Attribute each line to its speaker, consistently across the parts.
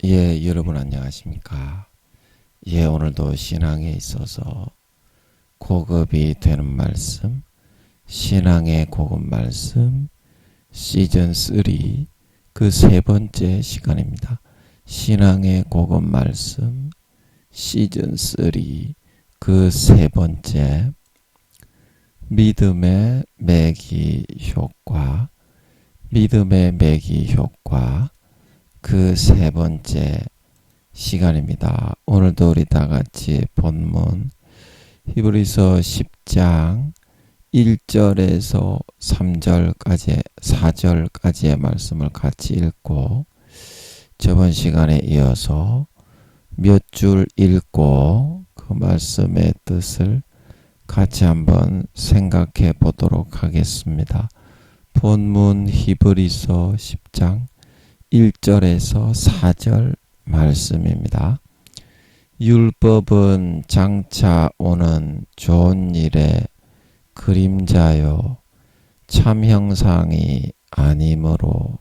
Speaker 1: 여러분 안녕하십니까? 오늘도 신앙에 있어서 고급이 되는 말씀, 신앙의 고급 말씀 시즌 3 그 세 번째 시간입니다. 신앙의 고급 말씀 시즌 3 그 세 번째 믿음의 매기 효과, 믿음의 매기 효과 그 세 번째 시간입니다. 오늘도 우리 다 같이 본문 히브리서 10장 1절에서 3절까지 4절까지의 말씀을 같이 읽고 저번 시간에 이어서 몇 줄 읽고 그 말씀의 뜻을 같이 한번 생각해 보도록 하겠습니다. 본문 히브리서 10장 1절에서 4절 말씀입니다. 율법은 장차 오는 좋은 일의 그림자요 참 형상이 아니므로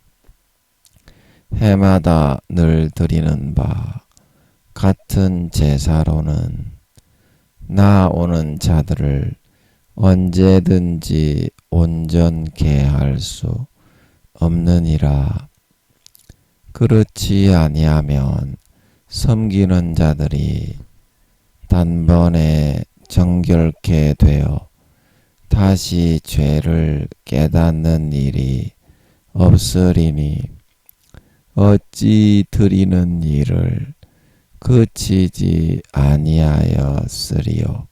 Speaker 1: 해마다 늘 드리는 바 같은 제사로는 나오는 자들을 언제든지 온전케 할 수 없느니라. 그렇지 아니하면 섬기는 자들이 단번에 정결케 되어 다시 죄를 깨닫는 일이 없으리니 어찌 드리는 일을 그치지 아니하였으리요.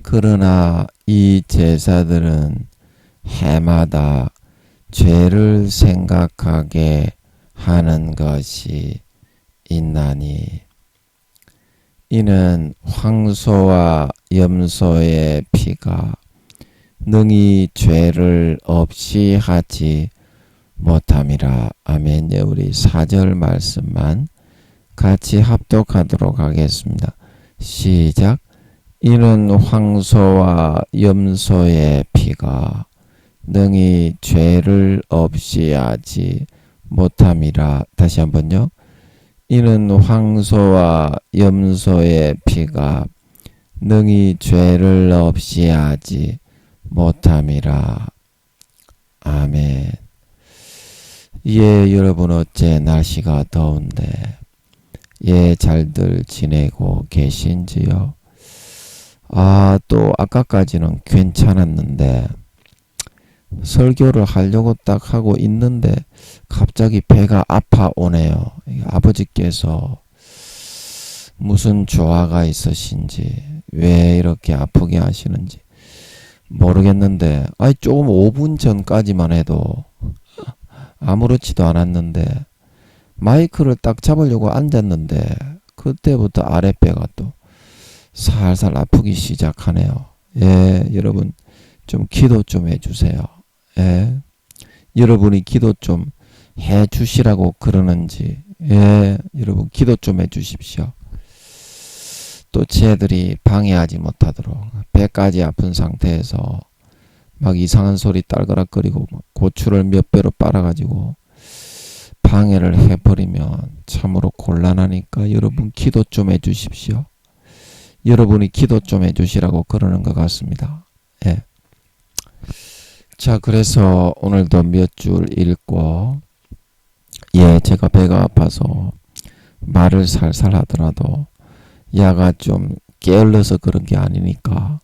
Speaker 1: 그러나 이 제사들은 해마다 죄를 생각하게 하는 것이 있나니 이는 황소와 염소의 피가 능히 죄를 없이 하지 못함이라. 아멘. 우리 4절 말씀만 같이 합독하도록 하겠습니다. 시작. 이는 황소와 염소의 피가 능히 죄를 없이 하지 못함이라. 다시 한번요. 이는 황소와 염소의 피가 능히 죄를 없이 하지 못함이라. 아멘. 여러분 어째 날씨가 더운데 잘들 지내고 계신지요? 또 아까까지는 괜찮았는데 설교를 하려고 딱 하고 있는데 갑자기 배가 아파오네요. 아버지께서 무슨 조화가 있으신지 왜 이렇게 아프게 하시는지 모르겠는데 조금 5분 전까지만 해도 아무렇지도 않았는데 마이크를 딱 잡으려고 앉았는데 그때부터 아랫배가 또 살살 아프기 시작하네요. 여러분 좀 기도 좀 해주세요. 여러분이 기도 좀 해주시라고 그러는지 여러분 기도 좀 해주십시오. 또 쟤들이 방해하지 못하도록 배까지 아픈 상태에서 막 이상한 소리 딸그락거리고 고추를 몇 배로 빨아가지고 방해를 해버리면 참으로 곤란하니까 여러분 기도 좀 해주십시오. 여러분이 기도 좀 해주시라고 그러는 것 같습니다. 자, 그래서 오늘도 몇 줄 읽고 제가 배가 아파서 말을 살살 하더라도 야가 좀 게을러서 그런 게 아니니까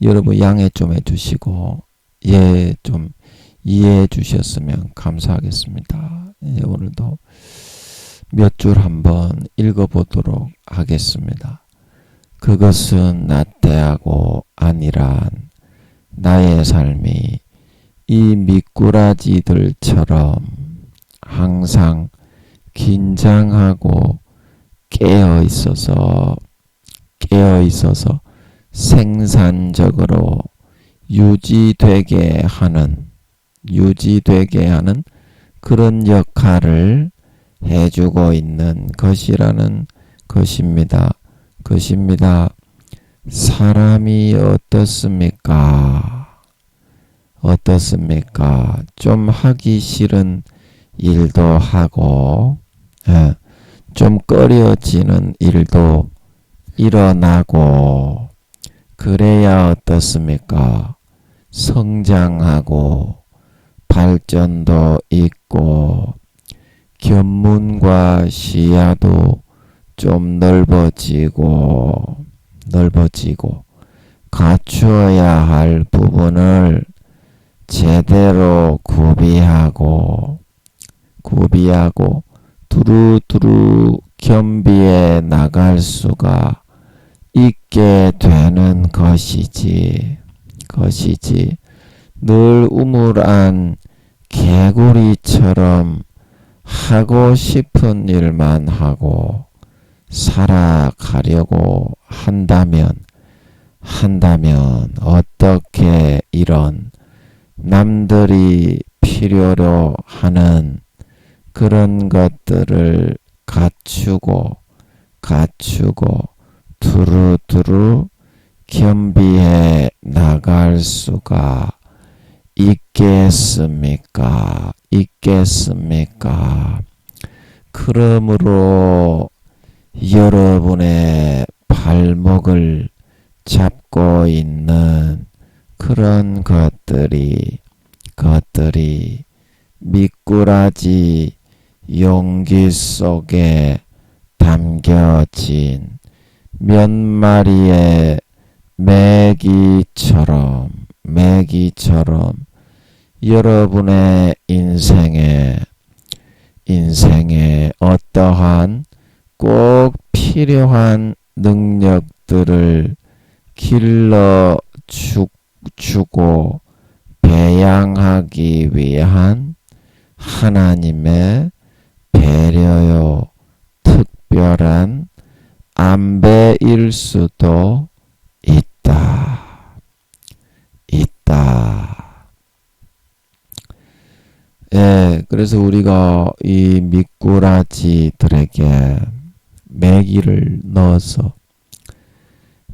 Speaker 1: 여러분 양해 좀 해주시고 좀 이해해 주셨으면 감사하겠습니다. 오늘도 몇 줄 한번 읽어보도록 하겠습니다. 그것은 나태하고 안일한 나의 삶이 이 미꾸라지들처럼 항상 긴장하고 깨어 있어서 생산적으로 유지되게 하는 그런 역할을 해주고 있는 것이라는 것입니다. 사람이 어떻습니까? 좀 하기 싫은 일도 하고 예, 좀 꺼려지는 일도 일어나고 그래야 어떻습니까? 성장하고 발전도 있고 견문과 시야도 좀 넓어지고 갖추어야 할 부분을 제대로 구비하고 두루두루 겸비해 나갈 수가 있게 되는 것이지 늘 우물안 개구리처럼 하고 싶은 일만 하고 살아가려고 한다면 어떻게 이런 남들이 필요로 하는 그런 것들을 갖추고 두루두루 겸비해 나갈 수가 있겠습니까? 그러므로 여러분의 발목을 잡고 있는 그런 것들이 미꾸라지 용기 속에 담겨진 몇 마리의 메기처럼 여러분의 인생에 어떠한 꼭 필요한 능력들을 길러주고 배양하기 위한 하나님의 배려요 특별한 안배일 수도 있다. 예, 그래서 우리가 이 미꾸라지들에게 메기를 넣어서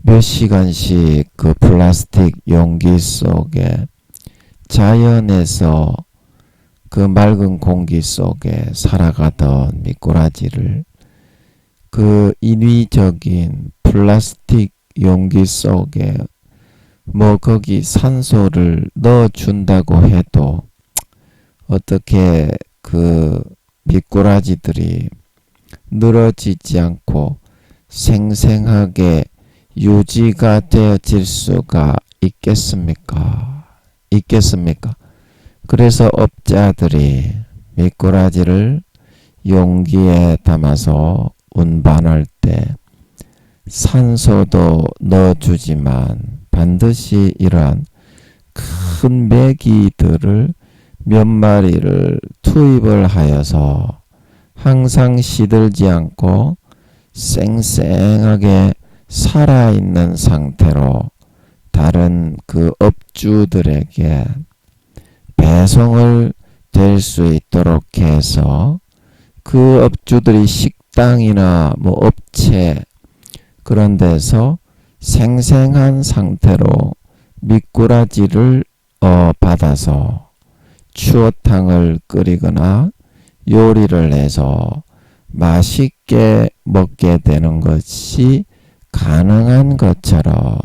Speaker 1: 몇 시간씩 그 플라스틱 용기 속에 자연에서 그 맑은 공기 속에 살아가던 미꾸라지를 그 인위적인 플라스틱 용기 속에 뭐 거기 산소를 넣어준다고 해도 어떻게 그 미꾸라지들이 늘어지지 않고 생생하게 유지가 되어질 수가 있겠습니까? 그래서 업자들이 미꾸라지를 용기에 담아서 운반할 때 산소도 넣어주지만 반드시 이러한 큰 메기들을 몇 마리를 투입을 하여서 항상 시들지 않고 쌩쌩하게 살아있는 상태로 다른 그 업주들에게 배송을 될 수 있도록 해서 그 업주들이 식당이나 뭐 업체 그런 데서 생생한 상태로 미꾸라지를 받아서 추어탕을 끓이거나 요리를 해서 맛있게 먹게 되는 것이 가능한 것처럼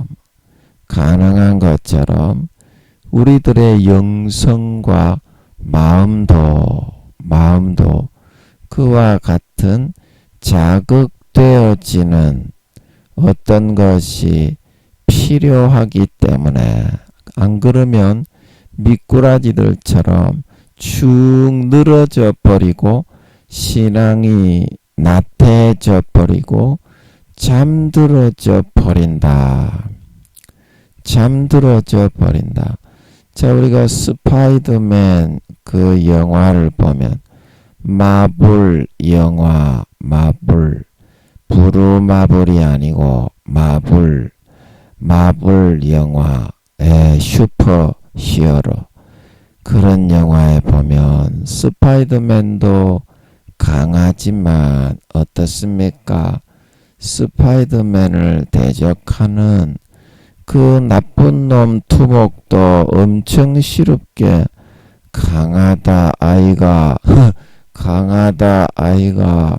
Speaker 1: 우리들의 영성과 마음도 그와 같은 자극되어지는 어떤 것이 필요하기 때문에 안 그러면 미꾸라지들처럼 축 늘어져 버리고 신앙이 나태해져 버리고 잠들어져 버린다. 자, 우리가 스파이더맨 그 영화를 보면 마블 영화, 부루마블이 아니고 마블 영화의 슈퍼 히어로 그런 영화에 보면 스파이더맨도 강하지만 어떻습니까? 스파이더맨을 대적하는 그 나쁜 놈 투목도 엄청 시럽게 강하다 아이가 강하다 아이가.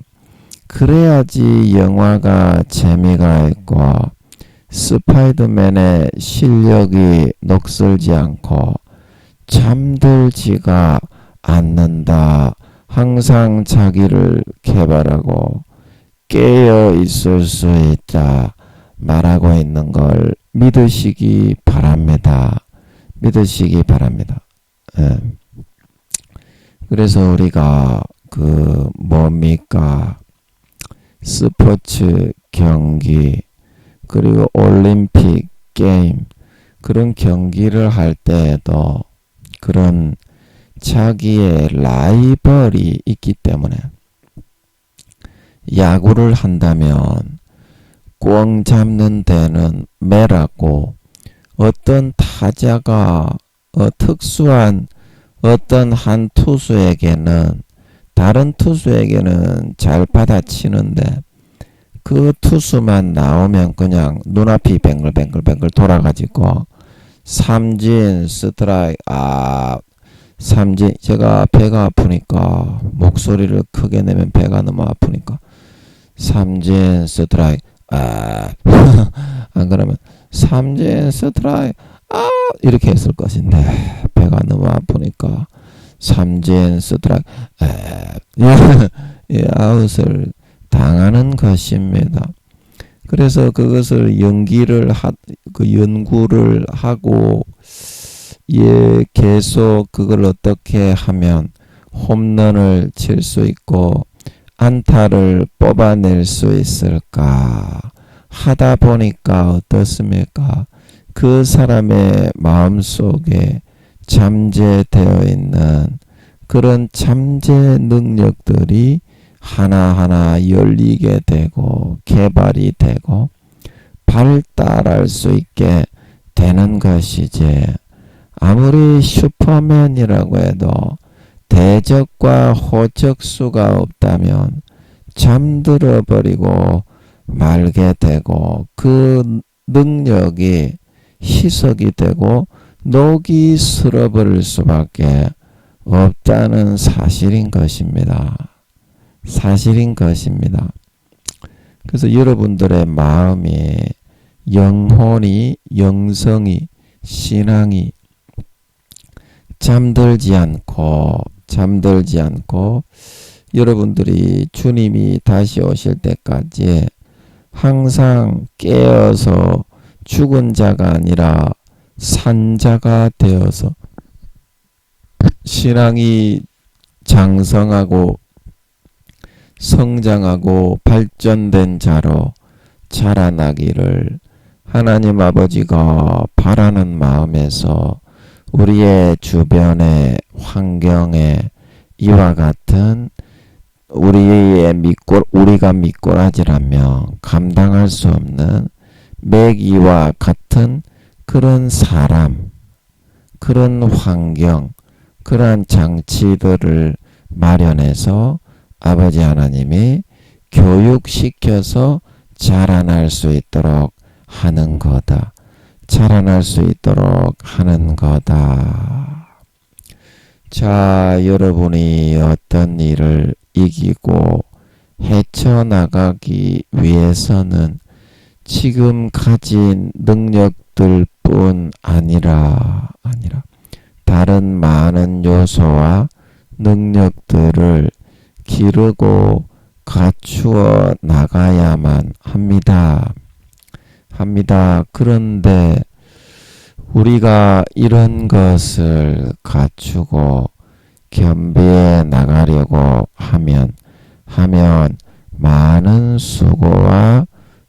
Speaker 1: 그래야지 영화가 재미가 있고 스파이더맨의 실력이 녹슬지 않고 잠들지가 않는다. 항상 자기를 개발하고 깨어 있을 수 있다. 말하고 있는 걸 믿으시기 바랍니다. 믿으시기 바랍니다. 예. 그래서 우리가 뭡니까? 스포츠 경기 그리고 올림픽 게임 그런 경기를 할 때에도 그런 자기의 라이벌이 있기 때문에 야구를 한다면 꽝 잡는 데는 매라고 어떤 타자가 특수한 어떤 한 투수에게는 다른 투수에게는 잘 받아치는데 그 투수만 나오면 그냥 눈앞이 뱅글뱅글 돌아가지고 삼진 스트라이크 삼진 제가 배가 아프니까 목소리를 크게 내면 배가 너무 아프니까 삼진 스트라이크 안 그러면 삼진 스트라이크 이렇게 했을 것인데 배가 너무 아프니까 삼진 스트라이크 아웃을 당하는 것입니다. 그래서 그것을 연구를 하고 계속 그걸 어떻게 하면 홈런을 칠 수 있고 안타를 뽑아낼 수 있을까 하다 보니까 어떻습니까? 그 사람의 마음속에 잠재되어 있는 그런 잠재 능력들이 하나하나 열리게 되고 개발이 되고 발달할 수 있게 되는 것이지. 아무리 슈퍼맨이라고 해도 대적과 호적수가 없다면 잠들어 버리고 말게 되고 그 능력이 희석이 되고 녹이 쓸어버릴 수밖에 없다는 사실인 것입니다. 사실인 것입니다. 그래서 여러분들의 마음이 영혼이 영성이 신앙이 잠들지 않고 여러분들이 주님이 다시 오실 때까지 항상 깨어서 죽은 자가 아니라 산 자가 되어서 신앙이 장성하고 성장하고 발전된 자로 자라나기를 하나님 아버지가 바라는 마음에서 우리의 주변의 환경에 이와 같은 우리가 미꾸라지라면 감당할 수 없는 매기와 같은 그런 사람, 그런 환경, 그러한 장치들을 마련해서 아버지 하나님이 교육시켜서 자라날 수 있도록 하는 거다. 자라날 수 있도록 하는 거다. 자, 여러분이 어떤 일을 이기고 헤쳐나가기 위해서는 지금 가진 능력들뿐 아니라 다른 많은 요소와 능력들을 기르고 갖추어 나가야만 합니다. 그런데 우리가 이런 것을 갖추고 겸비해 나가려고 하면 많은 수고와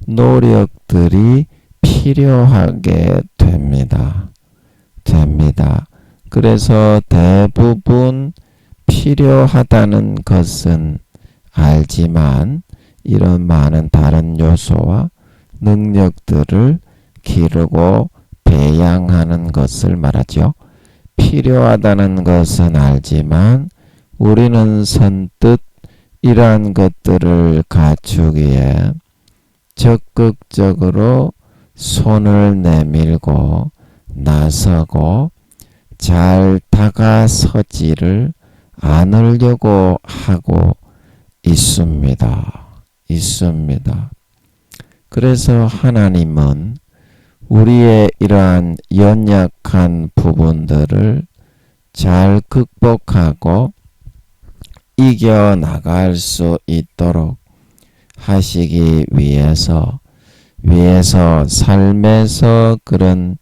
Speaker 1: 노력들이 필요하게 됩니다. 그래서 대부분 필요하다는 것은 알지만 이런 많은 다른 요소와 능력들을 기르고 배양하는 것을 말하죠. 필요하다는 것은 알지만 우리는 선뜻 이러한 것들을 갖추기에 적극적으로 손을 내밀고 나서고 잘 다가서지를 않으려고 하고 있습니다. 있습니다. 그래서 하나님은 우리의 이러한 연약한 부분들을 잘 극복하고 이겨나갈 수 있도록 하시기 위해서 삶에서 그런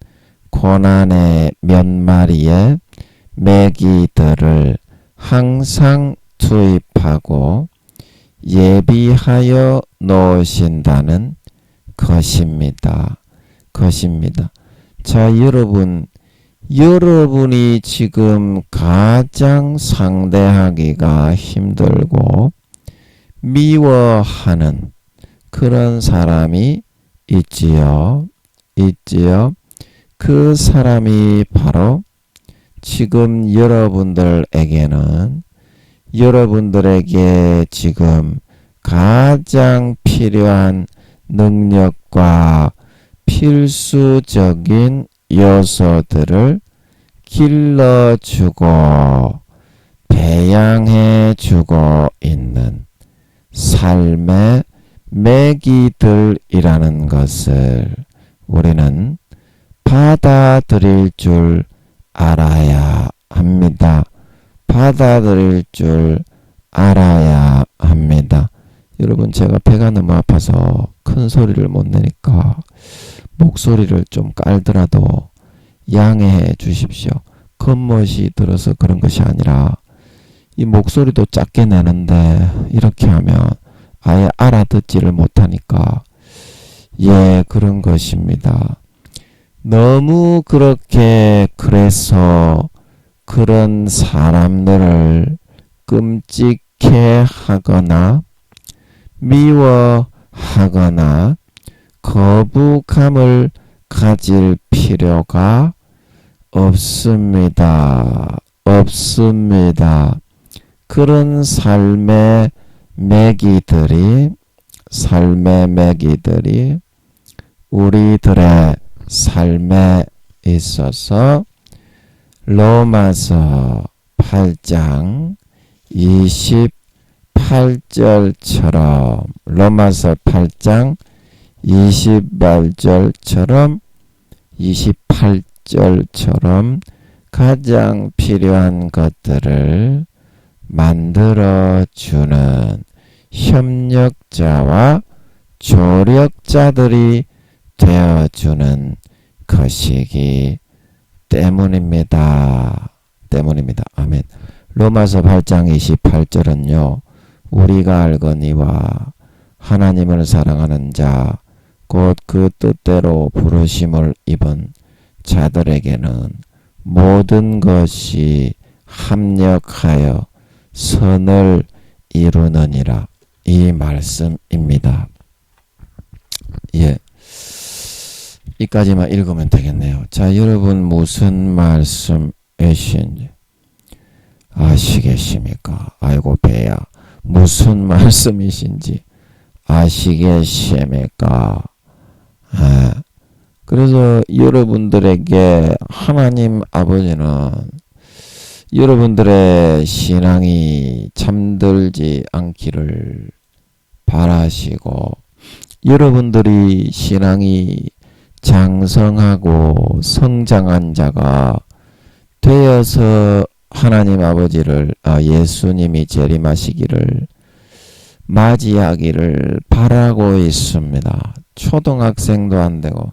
Speaker 1: 고난의 몇 마리의 메기들을 항상 투입하고 예비하여 놓으신다는 것입니다. 자, 여러분이 지금 가장 상대하기가 힘들고 미워하는 그런 사람이 있지요. 그 사람이 바로 지금 여러분들에게 지금 가장 필요한 능력과 필수적인 요소들을 길러주고 배양해주고 있는 삶의 매기들이라는 것을 우리는 받아들일 줄 알아야 합니다. 받아들일 줄 알아야 합니다. 여러분, 제가 배가 너무 아파서 큰 소리를 못 내니까 목소리를 좀 깔더라도 양해해 주십시오. 겉멋이 들어서 그런 것이 아니라 이 목소리도 작게 내는데 이렇게 하면 아예 알아듣지를 못하니까 그런 것입니다. 너무 그래서 그런 사람들을 끔찍해 하거나 미워하거나 거부감을 가질 필요가 없습니다. 그런 삶의 매기들이 우리들의 삶에 있어서 로마서 8장 28절처럼 로마서 8장 28절처럼 가장 필요한 것들을 만들어주는 협력자와 조력자들이 되어주는 것이기 때문입니다. 아멘. 로마서 8장 28절은요. 우리가 알거니와 하나님을 사랑하는 자 곧 그 뜻대로 부르심을 입은 자들에게는 모든 것이 합력하여 선을 이루느니라. 이 말씀입니다. 이까지만 읽으면 되겠네요. 자, 여러분 무슨 말씀이신지 아시겠습니까? 아이고 배야. 무슨 말씀이신지 아시겠습니까? 그래서 여러분들에게 하나님 아버지는 여러분들의 신앙이 잠들지 않기를 바라시고 여러분들이 신앙이 장성하고 성장한 자가 되어서 하나님 아버지를 예수님이 재림하시기를 맞이하기를 바라고 있습니다. 초등학생도 안 되고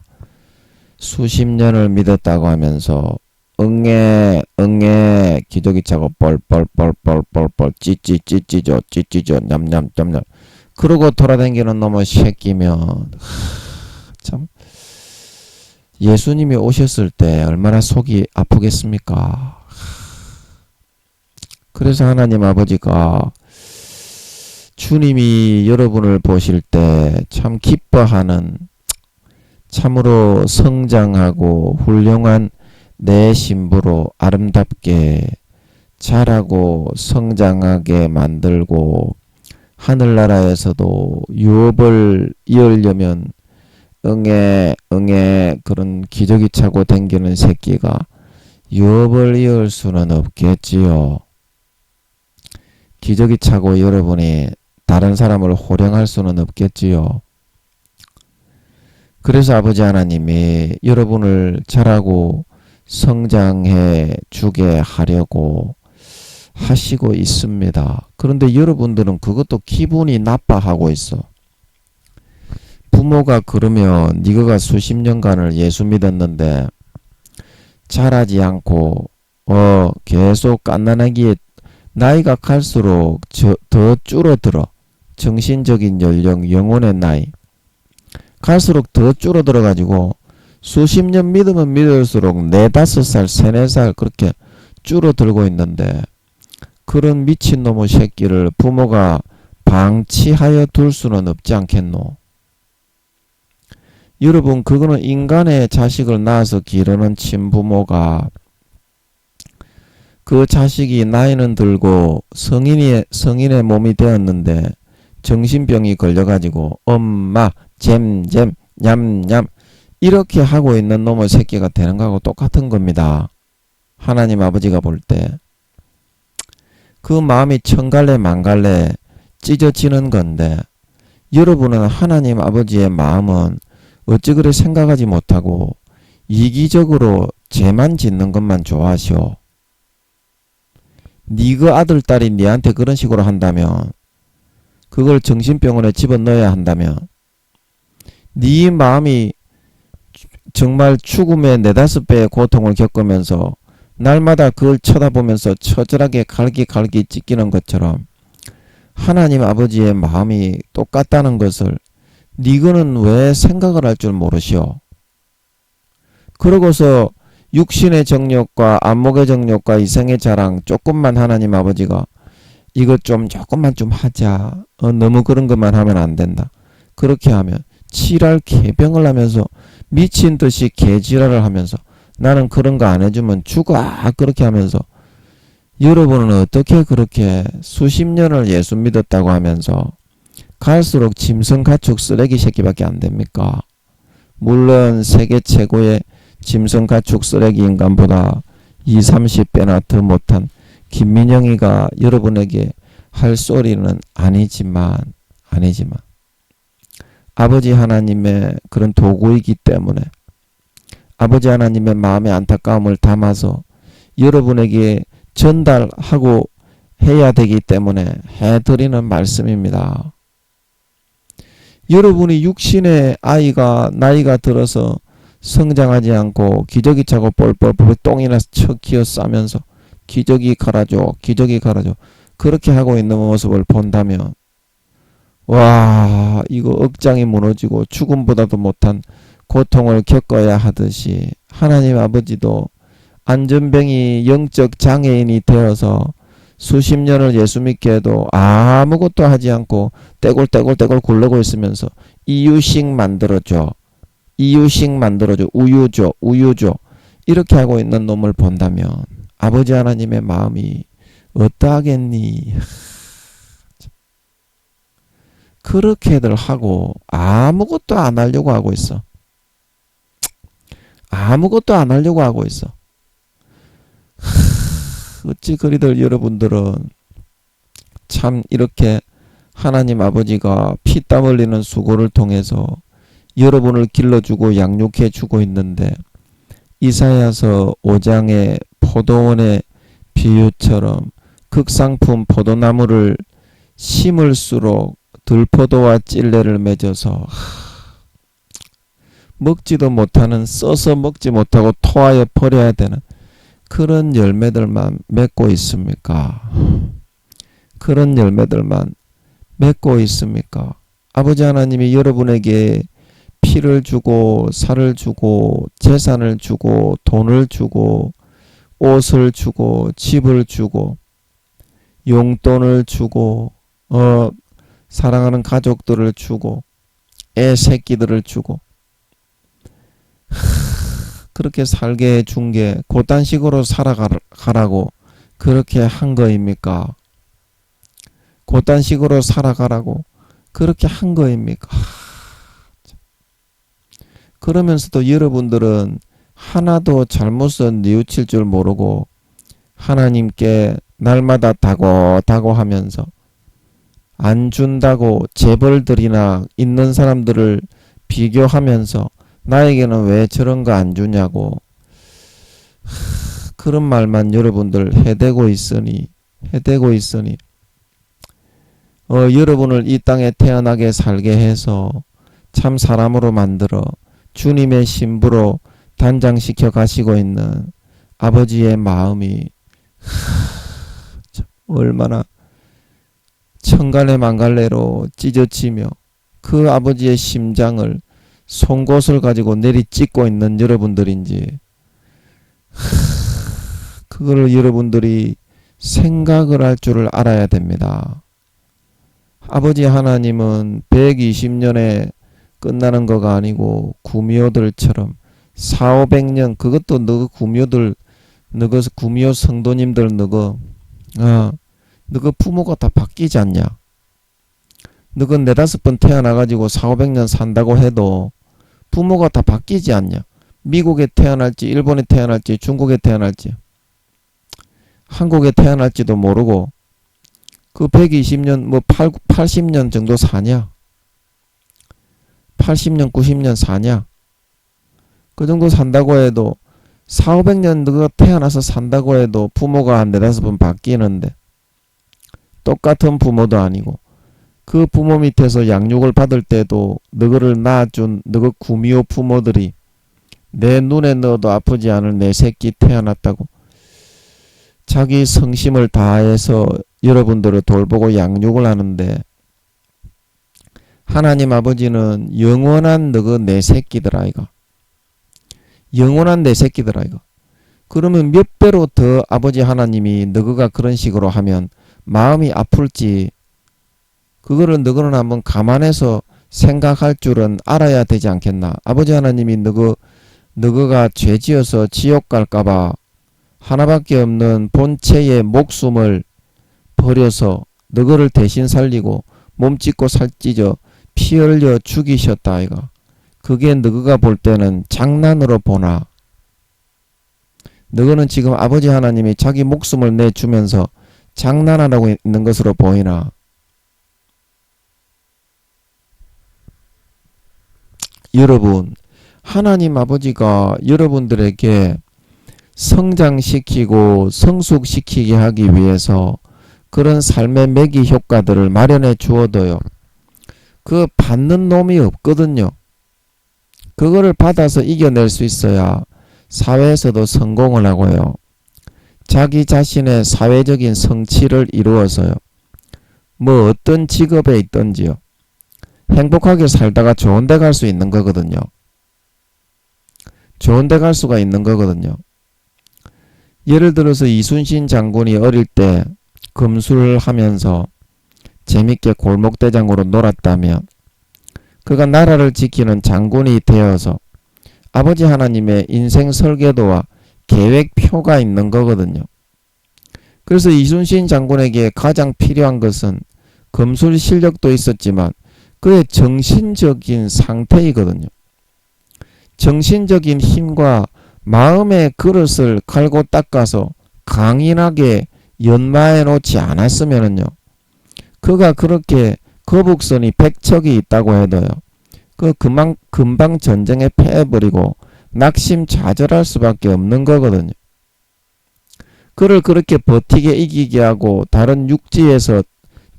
Speaker 1: 수십 년을 믿었다고 하면서 응애 기저귀 차고 뻘뻘 찌찌죠 냠냠 그러고 돌아다니는 놈의 새끼면 참 예수님이 오셨을 때 얼마나 속이 아프겠습니까? 그래서 하나님 아버지가 주님이 여러분을 보실 때 참 기뻐하는 참으로 성장하고 훌륭한 내 신부로 아름답게 자라고 성장하게 만들고 하늘나라에서도 유업을 이으려면 응애 그런 기저귀 차고 댕기는 새끼가 유업을 이을 수는 없겠지요. 기저귀 차고 여러분이 다른 사람을 호령할 수는 없겠지요. 그래서 아버지 하나님이 여러분을 자라고 성장해 주게 하려고 하시고 있습니다. 그런데 여러분들은 그것도 기분이 나빠하고 있어. 부모가 그러면 네가 수십 년간을 예수 믿었는데 자라지 않고 계속 갓난아기에 나이가 갈수록 더 줄어들어. 정신적인 연령, 영혼의 나이 갈수록 더 줄어들어 가지고 수십 년 믿으면 믿을수록 4, 5살, 3, 4살 그렇게 줄어들고 있는데 그런 미친놈의 새끼를 부모가 방치하여 둘 수는 없지 않겠노? 여러분, 그거는 인간의 자식을 낳아서 기르는 친부모가 그 자식이 나이는 들고 성인의 몸이 되었는데 정신병이 걸려가지고 엄마, 잼잼, 냠냠 이렇게 하고 있는 놈의 새끼가 되는 거하고 똑같은 겁니다. 하나님 아버지가 볼 때. 그 마음이 천갈래 만갈래 찢어지는 건데 여러분은 하나님 아버지의 마음은 어찌 그래 생각하지 못하고 이기적으로 죄만 짓는 것만 좋아하시오. 네가 아들 딸이 네한테 그런 식으로 한다면 그걸 정신병원에 집어넣어야 한다면 네 마음이 정말 죽음의 4, 5배의 고통을 겪으면서 날마다 그걸 쳐다보면서 처절하게 갈기 찢기는 것처럼 하나님 아버지의 마음이 똑같다는 것을 니거는 왜 생각을 할 줄 모르시오? 그러고서 육신의 정욕과 안목의 정욕과 이생의 자랑 조금만 하나님 아버지가 이것 좀 조금만 좀 하자. 너무 그런 것만 하면 안 된다. 그렇게 하면 지랄 개병을 하면서 미친 듯이 개지랄을 하면서 나는 그런 거 안 해주면 죽어. 그렇게 하면서 여러분은 어떻게 그렇게 수십 년을 예수 믿었다고 하면서 갈수록 짐승 가축 쓰레기 새끼밖에 안 됩니까? 물론 세계 최고의 짐승 가축 쓰레기 인간보다 20, 30배나 더 못한 김민영이가 여러분에게 할 소리는 아니지만 아버지 하나님의 그런 도구이기 때문에 아버지 하나님의 마음의 안타까움을 담아서 여러분에게 전달하고 해야 되기 때문에 해드리는 말씀입니다. 여러분이 육신의 아이가 나이가 들어서 성장하지 않고 기저귀 차고 뻘뻘 똥이나 척기어 싸면서 기저귀 갈아줘 그렇게 하고 있는 모습을 본다면 와 이거 억장이 무너지고 죽음보다도 못한 고통을 겪어야 하듯이 하나님 아버지도 안전뱅이 영적 장애인이 되어서 수십 년을 예수 믿게 해도 아무것도 하지 않고 떼굴떼굴 굴러고 있으면서 이유식 만들어줘 우유 줘 이렇게 하고 있는 놈을 본다면 아버지 하나님의 마음이 어떠하겠니? 그렇게들 하고 아무것도 안 하려고 하고 있어. 어찌 그리들 여러분들은 참 이렇게 하나님 아버지가 피땀 흘리는 수고를 통해서 여러분을 길러주고 양육해주고 있는데 이사야서 5장의 포도원의 비유처럼 극상품 포도나무를 심을수록 들포도와 찔레를 맺어서 먹지도 못하는 써서 먹지 못하고 토하여 버려야 되는 그런 열매들만 맺고 있습니까? 그런 열매들만 맺고 있습니까? 아버지 하나님이 여러분에게 피를 주고 살을 주고 재산을 주고 돈을 주고 옷을 주고 집을 주고 용돈을 주고 사랑하는 가족들을 주고 애 새끼들을 주고 그렇게 살게 해준 게 그딴 식으로 살아가라고 그렇게 한 거입니까? 그딴 식으로 살아가라고 그렇게 한 거입니까? 그러면서도 여러분들은 하나도 잘못은 뉘우칠 줄 모르고 하나님께 날마다 다고 하면서 안 준다고 재벌들이나 있는 사람들을 비교하면서 나에게는 왜 저런 거 안 주냐고 그런 말만 여러분들 해대고 있으니 여러분을 이 땅에 태어나게 살게 해서 참 사람으로 만들어 주님의 신부로 단장시켜 가시고 있는 아버지의 마음이 얼마나 천갈래 만갈래로 찢어지며 그 아버지의 심장을 송곳을 가지고 내리찍고 있는 여러분들인지 그거를 여러분들이 생각을 할 줄을 알아야 됩니다. 아버지 하나님은 120년에 끝나는 거가 아니고 구미호들처럼 400~500년 그것도 너그 구미호들 너그 구미호 성도님들 너그 부모가 다 바뀌지 않냐. 너그 4~5번 태어나가지고 400~500년 산다고 해도 부모가 다 바뀌지 않냐. 미국에 태어날지 일본에 태어날지 중국에 태어날지 한국에 태어날지도 모르고 그 120년 80년 정도 사냐. 80년 90년 사냐. 그 정도 산다고 해도 400~500년 너가 태어나서 산다고 해도 부모가 한 4~5번 바뀌는데 똑같은 부모도 아니고 그 부모 밑에서 양육을 받을 때도 너를 낳아준 너그 구미호 부모들이 내 눈에 넣어도 아프지 않을 내 새끼 태어났다고 자기 성심을 다해서 여러분들을 돌보고 양육을 하는데 하나님 아버지는 영원한 너그 내 새끼들 아이가. 영원한 내 새끼들 아이가. 그러면 몇 배로 더 아버지 하나님이 너가 그런 식으로 하면 마음이 아플지 그거를 너는 한번 감안해서 생각할 줄은 알아야 되지 않겠나. 아버지 하나님이 너가 죄지어서 지옥 갈까봐 하나밖에 없는 본체의 목숨을 버려서 너를 대신 살리고 몸찢고 살찢어 피 흘려 죽이셨다 아이가. 그게 너가 볼 때는 장난으로 보나. 너는 지금 아버지 하나님이 자기 목숨을 내주면서 장난하라고 있는 것으로 보이나. 여러분, 하나님 아버지가 여러분들에게 성장시키고 성숙시키게 하기 위해서 그런 삶의 매기 효과들을 마련해 주어도요. 그 받는 놈이 없거든요. 그거를 받아서 이겨낼 수 있어야 사회에서도 성공을 하고요. 자기 자신의 사회적인 성취를 이루어서요. 뭐 어떤 직업에 있든지요. 행복하게 살다가 좋은 데 갈 수 있는 거거든요. 좋은 데 갈 수가 있는 거거든요. 예를 들어서 이순신 장군이 어릴 때 검술을 하면서 재밌게 골목대장으로 놀았다면 그가 나라를 지키는 장군이 되어서 아버지 하나님의 인생 설계도와 계획표가 있는 거거든요. 그래서 이순신 장군에게 가장 필요한 것은 검술 실력도 있었지만 그의 정신적인 상태이거든요. 정신적인 힘과 마음의 그릇을 갈고 닦아서 강인하게 연마해 놓지 않았으면요. 그가 그렇게 거북선이 100척이 있다고 해도요. 금방 전쟁에 패해버리고 낙심좌절할 수밖에 없는 거거든요. 그를 그렇게 버티게 이기게 하고 다른 육지에서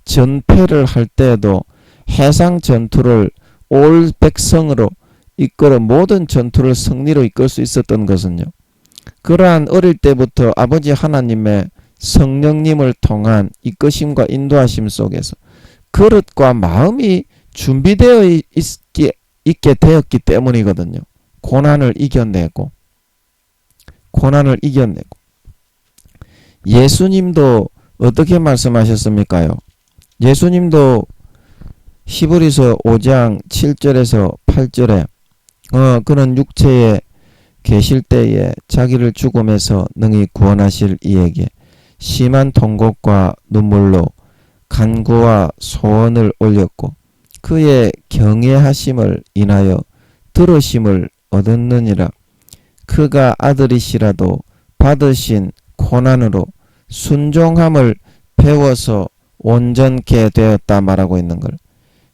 Speaker 1: 전패를 할 때에도 해상 전투를 올 백성으로 이끌어 모든 전투를 승리로 이끌 수 있었던 것은요. 그러한 어릴 때부터 아버지 하나님의 성령님을 통한 이끄심과 인도하심 속에서 그릇과 마음이 준비되어 있게 되었기 때문이거든요. 고난을 이겨내고 예수님도 어떻게 말씀하셨습니까요? 예수님도 히브리서 5장 7절에서 8절에 그는 육체에 계실 때에 자기를 죽음에서 능히 구원하실 이에게 심한 통곡과 눈물로 간구와 소원을 올렸고 그의 경외하심을 인하여 들으심을 얻었느니라. 그가 아들이시라도 받으신 고난으로 순종함을 배워서 온전케 되었다 말하고 있는 걸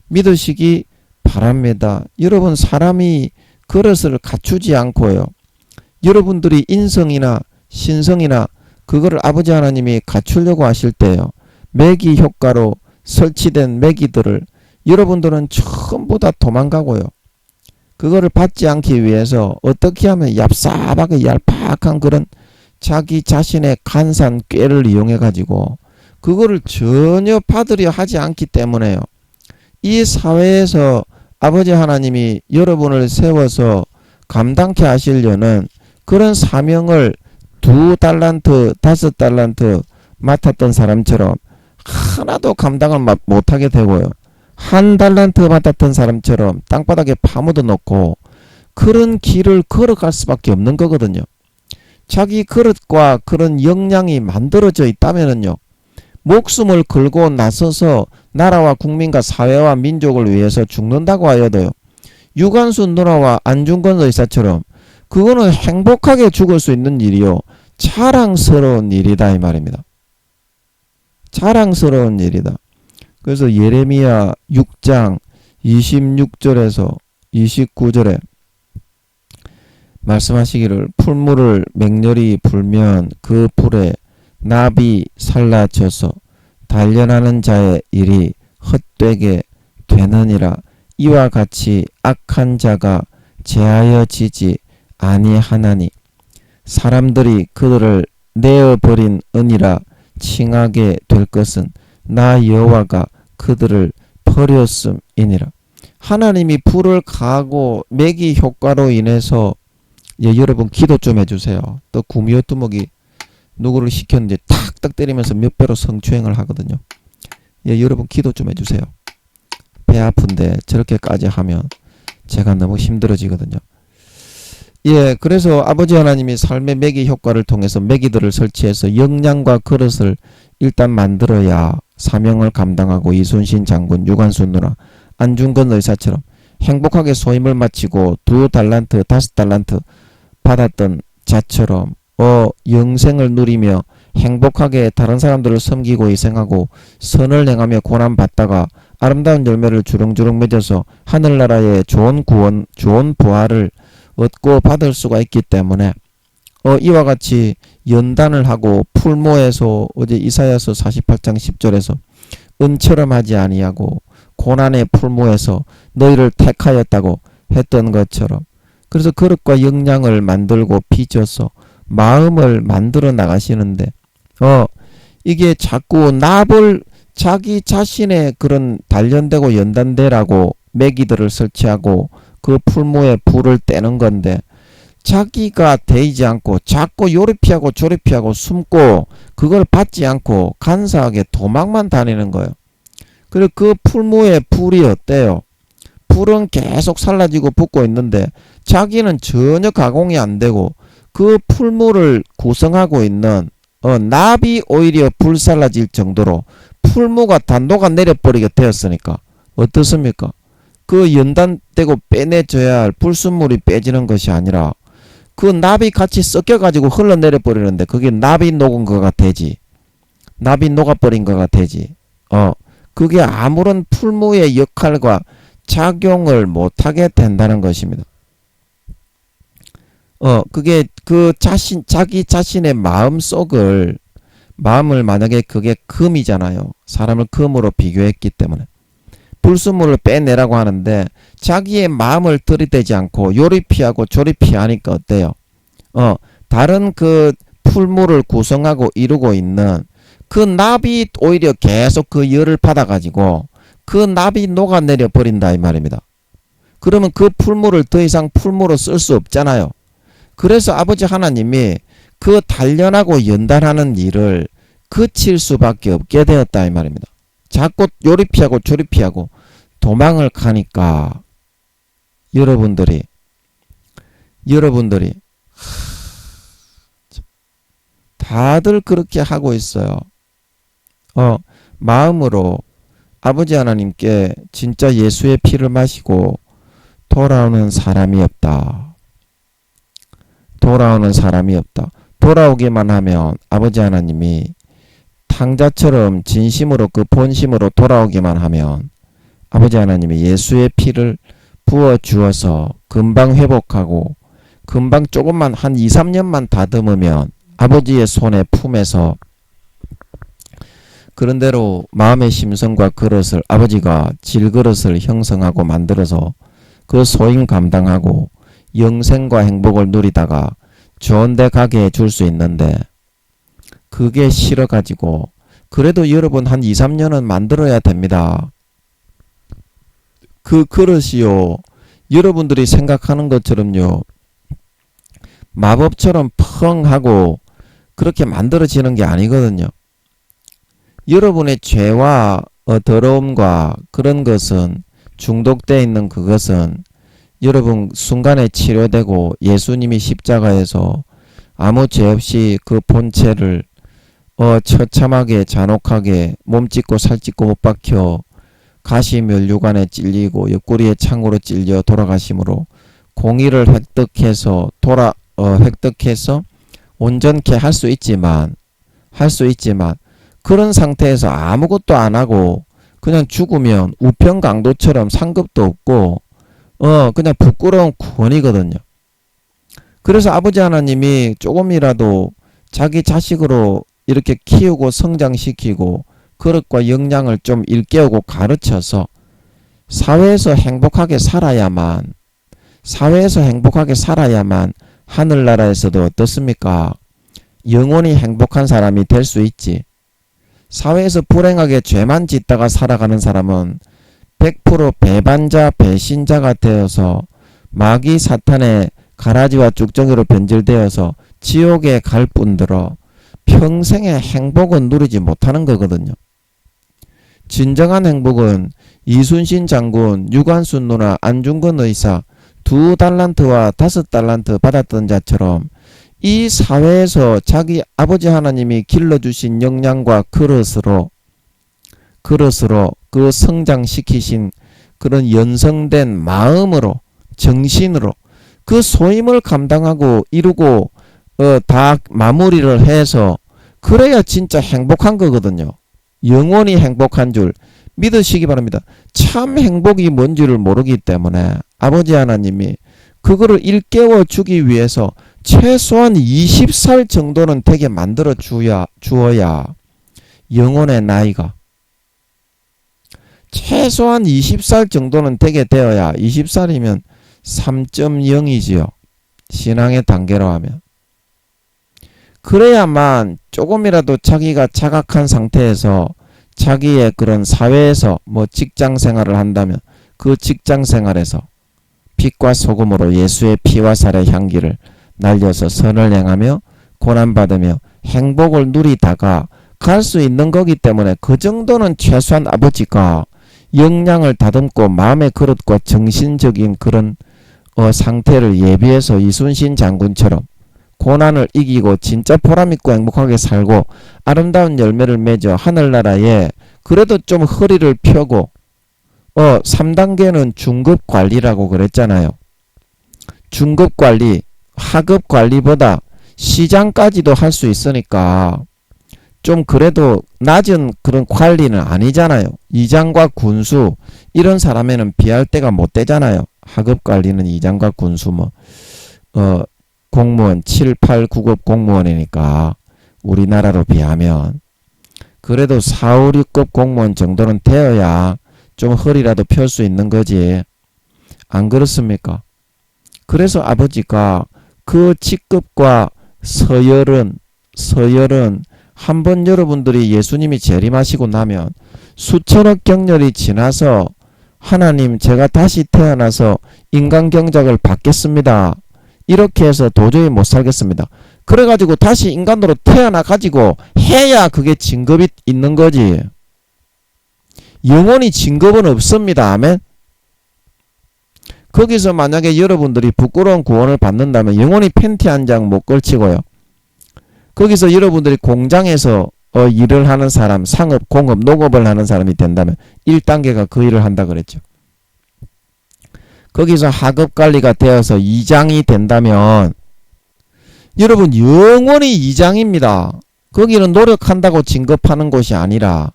Speaker 1: 믿으시기 바랍니다. 여러분, 사람이 그릇을 갖추지 않고요, 여러분들이 인성이나 신성이나 그거를 아버지 하나님이 갖추려고 하실 때요, 매기 효과로 설치된 매기들을 여러분들은 전부 다 도망가고요, 그거를 받지 않기 위해서 어떻게 하면 얍삽하게 얄팍한 그런 자기 자신의 간산 꾀를 이용해 가지고 그거를 전혀 받으려 하지 않기 때문에요, 이 사회에서 아버지 하나님이 여러분을 세워서 감당케 하시려는 그런 사명을 2달란트, 5달란트 맡았던 사람처럼 하나도 감당을 못하게 되고요, 1달란트 맡았던 사람처럼 땅바닥에 파묻어 놓고 그런 길을 걸어갈 수밖에 없는 거거든요. 자기 그릇과 그런 역량이 만들어져 있다면요, 목숨을 걸고 나서서 나라와 국민과 사회와 민족을 위해서 죽는다고 하여도요, 유관순 누나와 안중근 의사처럼 그거는 행복하게 죽을 수 있는 일이요, 자랑스러운 일이다 이 말입니다. 자랑스러운 일이다. 그래서 예레미야 6장 26절에서 29절에 말씀하시기를 풀물을 맹렬히 불면 그 불에 납이 살라져서 단련하는 자의 일이 헛되게 되느니라. 이와 같이 악한 자가 제하여지지 아니하나니 사람들이 그들을 내어버린 은이라 칭하게 될 것은 나 여호와가 그들을 버렸음이니라. 하나님이 불을 가하고 매기 효과로 인해서 여러분 기도 좀 해주세요. 또 구미호 두목이 누구를 시켰는지 탁탁 때리면서 몇 배로 성추행을 하거든요. 여러분 기도 좀 해주세요. 배 아픈데 저렇게까지 하면 제가 너무 힘들어지거든요. 그래서 아버지 하나님이 삶의 매기 효과를 통해서 매기들을 설치해서 역량과 그릇을 일단 만들어야 사명을 감당하고 이순신 장군, 유관순 누나, 안중근 의사처럼 행복하게 소임을 마치고 2달란트, 5달란트 받았던 자처럼 영생을 누리며 행복하게 다른 사람들을 섬기고 희생하고 선을 행하며 고난받다가 아름다운 열매를 주렁주렁 맺어서 하늘나라의 좋은 구원, 좋은 부활을 얻고 받을 수가 있기 때문에 이와 같이 연단을 하고 풀모에서 어제 이사야서 48장 10절에서 은처럼 하지 아니하고 고난의 풀모에서 너희를 택하였다고 했던 것처럼, 그래서 그릇과 역량을 만들고 빚어서 마음을 만들어 나가시는데 이게 자꾸 납을 자기 자신의 그런 단련되고 연단되라고 매기들을 설치하고 그 풀무에 불을 떼는 건데, 자기가 데이지 않고 자꾸 요리피하고 조리피하고 숨고 그걸 받지 않고 간사하게 도망만 다니는 거예요. 그리고 그 풀무에 불이 어때요? 불은 계속 살라지고 붙고 있는데 자기는 전혀 가공이 안 되고 그 풀무를 구성하고 있는 납이 오히려 불살라질 정도로 풀무가 다 녹아내려버리게 되었으니까 어떻습니까? 그 연단되고 빼내줘야 할 불순물이 빼지는 것이 아니라 그 납이 같이 섞여가지고 흘러내려버리는데 그게 납이 녹은 거가 되지, 납이 녹아버린 거가 되지. 그게 아무런 풀무의 역할과 작용을 못하게 된다는 것입니다. 그게 자기 자신의 마음을 만약에 그게 금이잖아요. 사람을 금으로 비교했기 때문에 불순물을 빼내라고 하는데 자기의 마음을 들이대지 않고 요리피하고 조리피하니까 어때요? 다른 그 풀물을 구성하고 이루고 있는 그 납이 오히려 계속 그 열을 받아가지고 그 납이 녹아내려 버린다 이 말입니다. 그러면 그 풀물을 더 이상 풀무로 쓸 수 없잖아요. 그래서 아버지 하나님이 그 단련하고 연단하는 일을 그칠 수밖에 없게 되었다 이 말입니다. 자꾸 요리피하고 조리피하고 도망을 가니까 여러분들이 다들 그렇게 하고 있어요. 마음으로 아버지 하나님께 진짜 예수의 피를 마시고 돌아오는 사람이 없다. 돌아오는 사람이 없다. 돌아오기만 하면 아버지 하나님이 탕자처럼 진심으로 그 본심으로 돌아오기만 하면 아버지 하나님이 예수의 피를 부어 주어서 금방 회복하고 금방 조금만 한 2, 3년만 다듬으면 아버지의 손에 품에서 그런대로 마음의 심성과 그릇을 아버지가 질그릇을 형성하고 만들어서 그 소임 감당하고 영생과 행복을 누리다가 좋은 데 가게 해줄 수 있는데 그게 싫어가지고 그래도 여러분 한 2, 3년은 만들어야 됩니다. 그 그릇이요. 여러분들이 생각하는 것처럼요. 마법처럼 펑 하고 그렇게 만들어지는 게 아니거든요. 여러분의 죄와 더러움과 그런 것은 중독되어 있는 그것은 여러분 순간에 치료되고 예수님이 십자가에서 아무 죄 없이 그 본체를 처참하게 잔혹하게 몸찢고 살찢고 못 박혀 가시 멸류관에 찔리고 옆구리에 창으로 찔려 돌아가심으로 공의를 획득해서 획득해서 온전케 할 수 있지만 그런 상태에서 아무것도 안 하고 그냥 죽으면 우편강도처럼 상급도 없고 그냥 부끄러운 구원이거든요. 그래서 아버지 하나님이 조금이라도 자기 자식으로 이렇게 키우고 성장시키고 그릇과 역량을 좀 일깨우고 가르쳐서 사회에서 행복하게 살아야만 하늘나라에서도 어떻습니까? 영원히 행복한 사람이 될 수 있지. 사회에서 불행하게 죄만 짓다가 살아가는 사람은 100% 배반자, 배신자가 되어서 마귀 사탄의 가라지와 쭉정이로 변질되어서 지옥에 갈 뿐더러 평생의 행복은 누리지 못하는 거거든요. 진정한 행복은 이순신 장군, 유관순 누나, 안중근 의사 2달란트와 5달란트 받았던 자처럼 이 사회에서 자기 아버지 하나님이 길러주신 역량과 그릇으로 그 성장시키신 그런 연성된 마음으로 정신으로 그 소임을 감당하고 이루고 다 마무리를 해서 그래야 진짜 행복한 거거든요. 영원히 행복한 줄 믿으시기 바랍니다. 참 행복이 뭔지를 모르기 때문에 아버지 하나님이 그거를 일깨워 주기 위해서 최소한 20살 정도는 되게 만들어 주어야 영혼의 나이가 최소한 20살 정도는 되게 되어야 20살이면 3.0이지요. 신앙의 단계로 하면. 그래야만 조금이라도 자기가 자각한 상태에서 자기의 그런 사회에서 직장 생활을 한다면 그 직장 생활에서 빛과 소금으로 예수의 피와 살의 향기를 날려서 선을 행하며 고난받으며 행복을 누리다가 갈 수 있는 거기 때문에 그 정도는 최소한 아버지가 역량을 다듬고 마음의 그릇과 정신적인 그런 상태를 예비해서 이순신 장군처럼 고난을 이기고 진짜 보람있고 행복하게 살고 아름다운 열매를 맺어 하늘나라에 그래도 좀 허리를 펴고 3단계는 중급관리라고 그랬잖아요. 중급관리, 하급관리보다 시장까지도 할 수 있으니까 좀 그래도 낮은 그런 관리는 아니잖아요. 이장과 군수 이런 사람에는 비할 때가 못 되잖아요. 하급관리는 이장과 군수 공무원 7, 8, 9급 공무원이니까 우리나라로 비하면 그래도 4, 5, 6급 공무원 정도는 되어야 좀 허리라도 펼 수 있는 거지. 안 그렇습니까? 그래서 아버지가 그 직급과 서열은 한번 여러분들이 예수님이 재림하시고 나면 수천억 경렬이 지나서 하나님 제가 다시 태어나서 인간 경작을 받겠습니다. 이렇게 해서 도저히 못 살겠습니다. 그래가지고 다시 인간으로 태어나가지고 해야 그게 진급이 있는 거지. 영원히 진급은 없습니다. 아멘. 거기서 만약에 여러분들이 부끄러운 구원을 받는다면 영원히 팬티 한 장 못 걸치고요. 거기서 여러분들이 공장에서 일을 하는 사람, 상업, 공업, 농업을 하는 사람이 된다면 1단계가 그 일을 한다 그랬죠. 거기서 하급관리가 되어서 2장이 된다면 여러분 영원히 2장입니다. 거기는 노력한다고 진급하는 곳이 아니라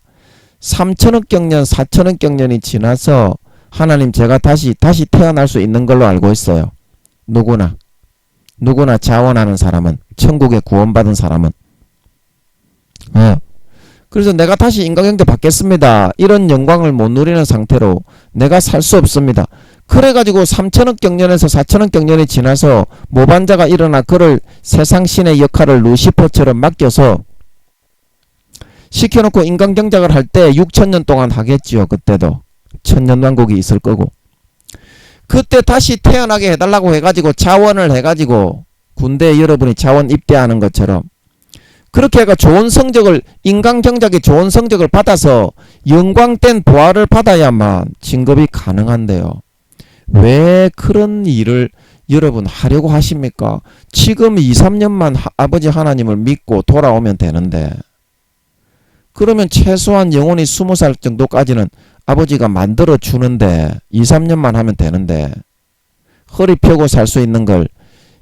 Speaker 1: 3천억 경년, 4천억 경년이 지나서 하나님 제가 다시 태어날 수 있는 걸로 알고 있어요. 누구나 자원하는 사람은, 천국에 구원받은 사람은. 그래서 내가 다시 인간경제 받겠습니다. 이런 영광을 못 누리는 상태로 내가 살 수 없습니다. 그래가지고 3천억 경년에서 4천억 경년이 지나서 모반자가 일어나 그를 세상 신의 역할을 루시퍼처럼 맡겨서 시켜놓고 인간경작을 할 때 6천년 동안 하겠지요. 그때도 천년왕국이 있을 거고, 그때 다시 태어나게 해달라고 해가지고 자원을 해가지고 군대에 여러분이 자원 입대하는 것처럼 그렇게 해가 좋은 성적을, 인간경작에 좋은 성적을 받아서 영광된 보화를 받아야만 진급이 가능한데요. 왜 그런 일을 여러분 하려고 하십니까? 지금 2, 3년만 아버지 하나님을 믿고 돌아오면 되는데, 그러면 최소한 영혼이 20살 정도까지는 아버지가 만들어 주는데 2, 3년만 하면 되는데, 허리 펴고 살 수 있는 걸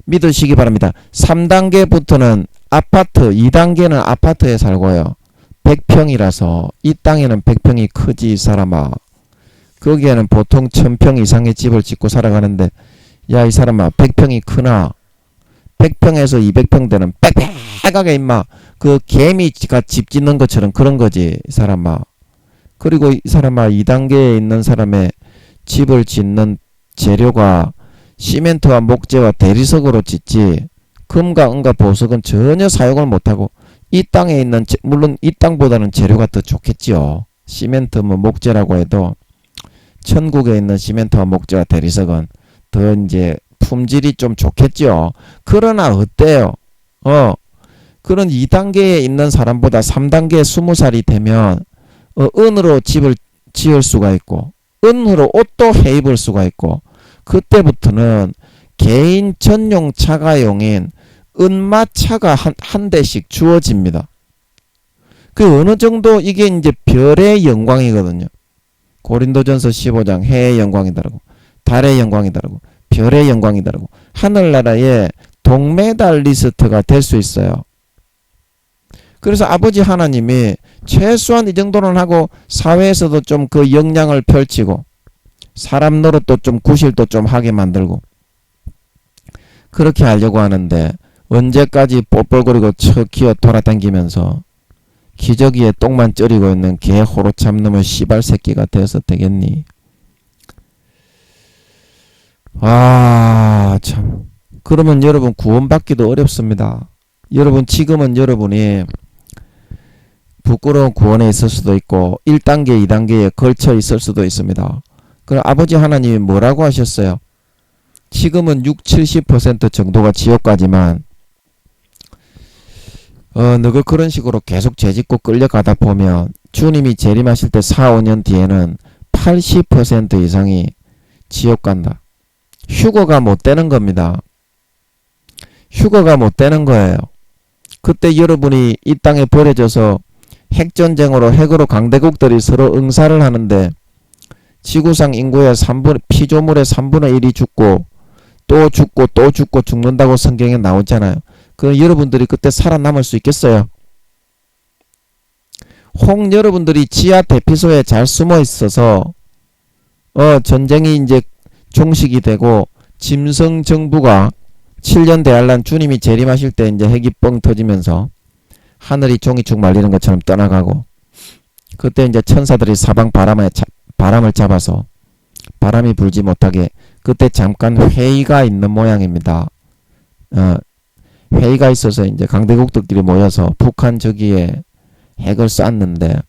Speaker 1: 믿으시기 바랍니다. 3단계부터는 아파트, 2단계는 아파트에 살고요. 100평이라서 이 땅에는 100평이 크지 이 사람아. 거기에는 보통 1000평 이상의 집을 짓고 살아가는데, 야 이 사람아 100평이 크나? 100평에서 200평 되는 빽빽하게 임마 그 개미가 집 짓는 것처럼 그런 거지 이 사람아. 그리고 이 사람아 2단계에 있는 사람의 집을 짓는 재료가 시멘트와 목재와 대리석으로 짓지 금과 은과 보석은 전혀 사용을 못하고, 이 땅에 있는, 물론 이 땅보다는 재료가 더 좋겠지요. 시멘트 뭐 목재라고 해도 천국에 있는 시멘트와 목재와 대리석은 더 이제 품질이 좀 좋겠죠. 그러나 어때요? 그런 2단계에 있는 사람보다 3단계 20살이 되면 은으로 집을 지을 수가 있고 은으로 옷도 해 입을 수가 있고, 그때부터는 개인 전용 차가용인 은마차가 한 대씩 주어집니다. 그 어느 정도 이게 이제 별의 영광이거든요. 고린도전서 15장 해의 영광이 다르고 달의 영광이 다르고 별의 영광이 다르고 하늘나라의 동메달리스트가 될 수 있어요. 그래서 아버지 하나님이 최소한 이 정도는 하고 사회에서도 좀 그 역량을 펼치고 사람 노릇도 좀 구실도 좀 하게 만들고 그렇게 하려고 하는데, 언제까지 뻘뻘거리고 척 기어 돌아다니면서 기저귀에 똥만 쪄리고 있는 개 호로참 놈의 씨발 새끼가 되어서 되겠니? 참. 그러면 여러분 구원받기도 어렵습니다. 여러분 지금은 여러분이 부끄러운 구원에 있을 수도 있고 1단계, 2단계에 걸쳐 있을 수도 있습니다. 그럼 아버지 하나님이 뭐라고 하셨어요? 지금은 60-70% 정도가 지옥까지만 너가 그런 식으로 계속 죄짓고 끌려가다 보면 주님이 재림하실 때 4, 5년 뒤에는 80% 이상이 지옥 간다. 휴거가 못 되는 겁니다. 휴거가 못 되는 거예요. 그때 여러분이 이 땅에 버려져서 핵전쟁으로 핵으로 강대국들이 서로 응사를 하는데 지구상 인구의 피조물의 3분의 1이 죽고 또 죽고 또 죽고 죽는다고 성경에 나오잖아요. 그 여러분들이 그때 살아남을 수 있겠어요? 혹 여러분들이 지하 대피소에 잘 숨어 있어서 전쟁이 이제 종식이 되고 짐승 정부가 7년 대환란 주님이 재림하실 때 이제 핵이 뻥 터지면서 하늘이 종이축 말리는 것처럼 떠나가고, 그때 이제 천사들이 사방 바람을 잡아서 바람이 불지 못하게 그때 잠깐 회의가 있는 모양입니다. 회의가 있어서 이제 강대국들끼리 모여서 북한 저기에 핵을 쐈는데,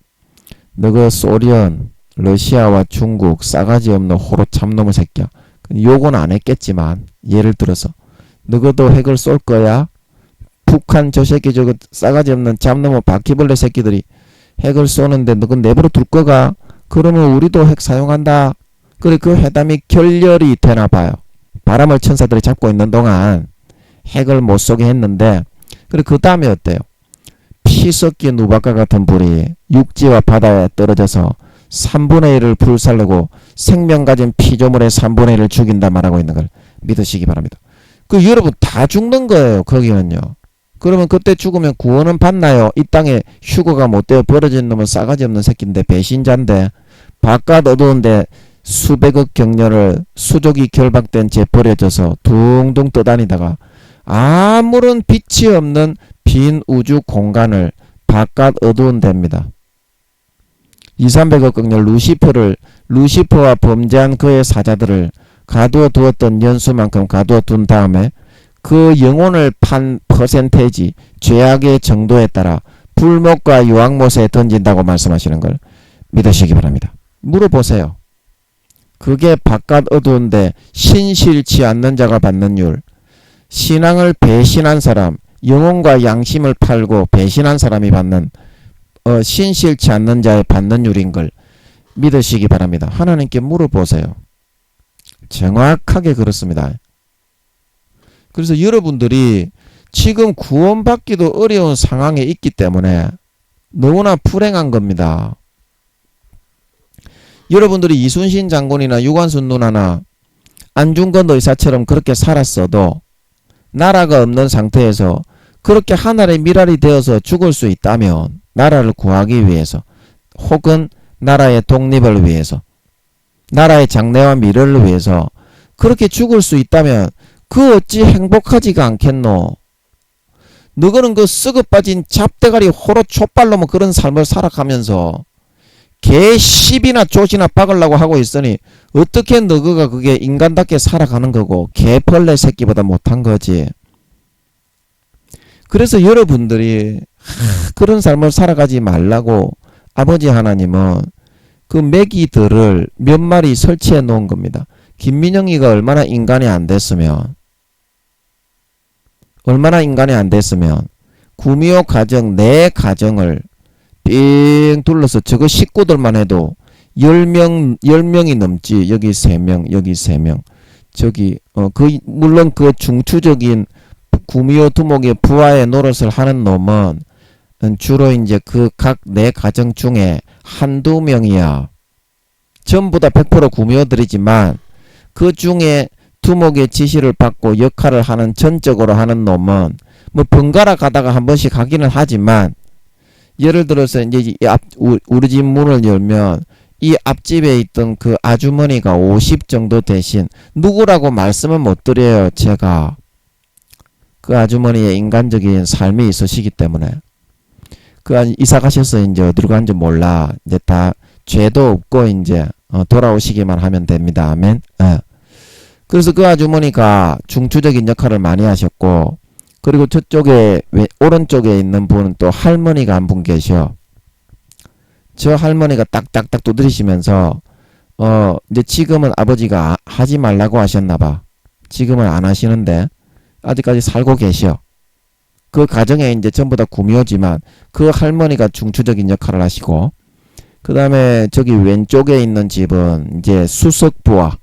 Speaker 1: 너그 소련, 러시아와 중국 싸가지 없는 호로 참놈의 새끼야. 욕은 안 했겠지만 예를 들어서 너도 핵을 쏠 거야? 북한 저 새끼 저거 싸가지 없는 잡놈의 바퀴벌레 새끼들이 핵을 쏘는데 너건 내버려 둘 거가? 그러면 우리도 핵 사용한다. 그래 그 회담이 결렬이 되나 봐요. 바람을 천사들이 잡고 있는 동안 핵을 못 쏘게 했는데, 그래 그 다음에 어때요? 피 섞인 우박과 같은 불이 육지와 바다에 떨어져서 3분의 1을 불살르고 생명 가진 피조물의 3분의 1을 죽인다 말하고 있는 걸 믿으시기 바랍니다. 그 여러분 다 죽는 거예요. 거기는요. 그러면 그때 죽으면 구원은 받나요? 이 땅에 휴거가 못되어 버려진 놈은 싸가지 없는 새끼인데 배신자인데 바깥 어두운데 수백억 경렬을 수족이 결박된 채 버려져서 둥둥 떠다니다가 아무런 빛이 없는 빈 우주 공간을 바깥 어두운 데입니다. 2,300억 경렬 루시퍼와 범죄한 그의 사자들을 가두어 두었던 연수만큼 가두어 둔 다음에 그 영혼을 판 퍼센테이지 죄악의 정도에 따라 불못과 유황못에 던진다고 말씀하시는 걸 믿으시기 바랍니다. 물어보세요. 그게 바깥 어두운데 신실치 않는 자가 받는 율, 신앙을 배신한 사람, 영혼과 양심을 팔고 배신한 사람이 받는 신실치 않는 자의 받는 율인 걸 믿으시기 바랍니다. 하나님께 물어보세요. 정확하게 그렇습니다. 그래서 여러분들이 지금 구원받기도 어려운 상황에 있기 때문에 너무나 불행한 겁니다. 여러분들이 이순신 장군이나 유관순 누나나 안중근 의사처럼 그렇게 살았어도 나라가 없는 상태에서 그렇게 하늘의 미랄이 되어서 죽을 수 있다면 나라를 구하기 위해서 혹은 나라의 독립을 위해서 나라의 장래와 미래를 위해서 그렇게 죽을 수 있다면 그 어찌 행복하지가 않겠노? 너거는 그 썩어 빠진 잡대가리 호로 촛발로만 그런 삶을 살아가면서 개 10이나 쫓이나 박으려고 하고 있으니 어떻게 너가 그게 인간답게 살아가는 거고 개벌레 새끼보다 못한 거지. 그래서 여러분들이 그런 삶을 살아가지 말라고 아버지 하나님은 그 메기들을 몇 마리 설치해 놓은 겁니다. 김민영이가 얼마나 인간이 안 됐으면 구미호 가정 내 가정을 삥 둘러서 저거 식구들만 해도 10명이 넘지. 여기 3명, 여기 3명. 저기 물론 그 중추적인 구미호 두목의 부하의 노릇을 하는 놈은 주로 이제 그 각 내 가정 중에 한두 명이야. 전부 다 100% 구미호들이지만 그 중에 두목의 지시를 받고 역할을 하는 전적으로 하는 놈은 뭐 번갈아 가다가 한 번씩 하기는 하지만 예를 들어서 이제 우리 집 문을 열면 이 앞집에 있던 그 아주머니가 50 정도 되신 누구라고 말씀은 못 드려요. 제가 그 아주머니의 인간적인 삶이 있으시기 때문에 그 이사 가셔서 이제 어디로 간지 몰라. 이제 다 죄도 없고 이제 돌아오시기만 하면 됩니다. 아멘. 그래서 그 아주머니가 중추적인 역할을 많이 하셨고 그리고 저쪽에 오른쪽에 있는 분은 또 할머니가 한 분 계셔. 저 할머니가 딱딱딱 두드리시면서 이제 지금은 아버지가 하지 말라고 하셨나봐. 지금은 안 하시는데 아직까지 살고 계셔. 그 가정에 이제 전부 다 구미호지만 그 할머니가 중추적인 역할을 하시고 그 다음에 저기 왼쪽에 있는 집은 이제 수석부하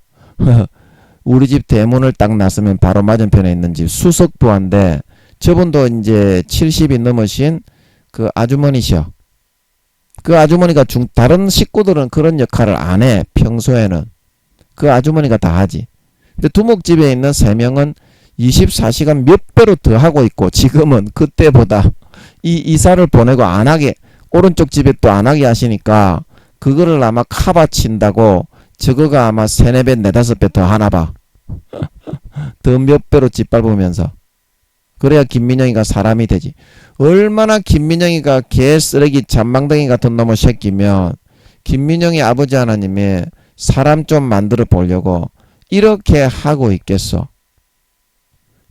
Speaker 1: 우리 집 대문을 딱 나서면 바로 맞은편에 있는 집 수석부하인데 저분도 이제 70이 넘으신 그 아주머니셔. 그 아주머니가 다른 식구들은 그런 역할을 안 해. 평소에는. 그 아주머니가 다 하지. 근데 두목집에 있는 3명은 24시간 몇 배로 더 하고 있고 지금은 그때보다 이 이사를 보내고 안 하게 오른쪽 집에 또 안 하게 하시니까 그거를 아마 카바 친다고 저거가 아마 3, 4배, 4, 5배 더 하나 봐. 더 몇 배로 짓밟으면서. 그래야 김민영이가 사람이 되지. 얼마나 김민영이가 개쓰레기 잔망덩이 같은 놈의 새끼면 김민영이 아버지 하나님이 사람 좀 만들어 보려고 이렇게 하고 있겠어.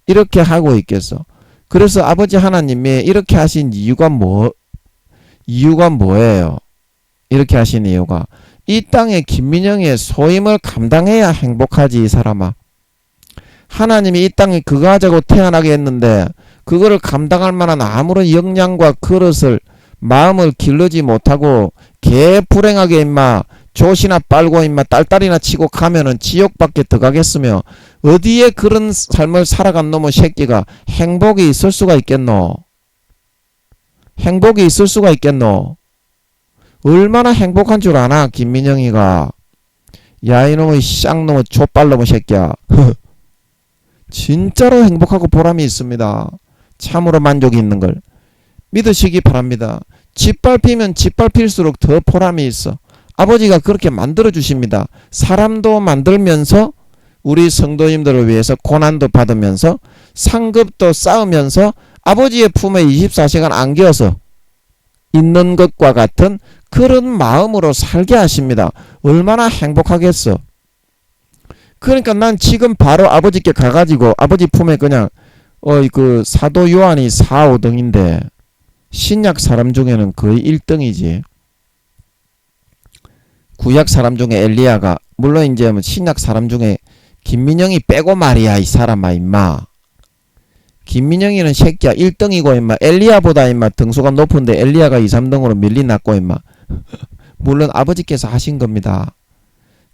Speaker 1: 이렇게 하고 있겠어. 그래서 아버지 하나님이 이렇게 하신 이유가 뭐예요? 이렇게 하신 이유가 이 땅에 김민영의 소임을 감당해야 행복하지 이 사람아. 하나님이 이 땅에 그거 하자고 태어나게 했는데 그거를 감당할 만한 아무런 역량과 그릇을 마음을 기르지 못하고 개불행하게 임마 조시나 빨고 임마 딸딸이나 치고 가면은 지옥밖에 들어가겠으며 어디에 그런 삶을 살아간 놈의 새끼가 행복이 있을 수가 있겠노? 행복이 있을 수가 있겠노? 얼마나 행복한 줄 아나 김민영이가. 야 이놈의 쌍놈의 족발놈의 새끼야. 진짜로 행복하고 보람이 있습니다. 참으로 만족이 있는 걸 믿으시기 바랍니다. 짓밟히면 짓밟힐수록 더 보람이 있어. 아버지가 그렇게 만들어 주십니다. 사람도 만들면서 우리 성도님들을 위해서 고난도 받으면서 상급도 쌓으면서 아버지의 품에 24시간 안겨서 있는 것과 같은 그런 마음으로 살게 하십니다. 얼마나 행복하겠어. 그러니까 난 지금 바로 아버지께 가가지고 아버지 품에 그냥 그 사도 요한이 4, 5등인데 신약 사람 중에는 거의 1등이지. 구약 사람 중에 엘리야가 물론 이제 신약 사람 중에 김민영이 빼고 말이야 이 사람아 임마. 김민영이는 새끼야 1등이고 임마. 엘리야보다 임마 등수가 높은데 엘리야가 2, 3등으로 밀리났고 임마. 물론 아버지께서 하신 겁니다.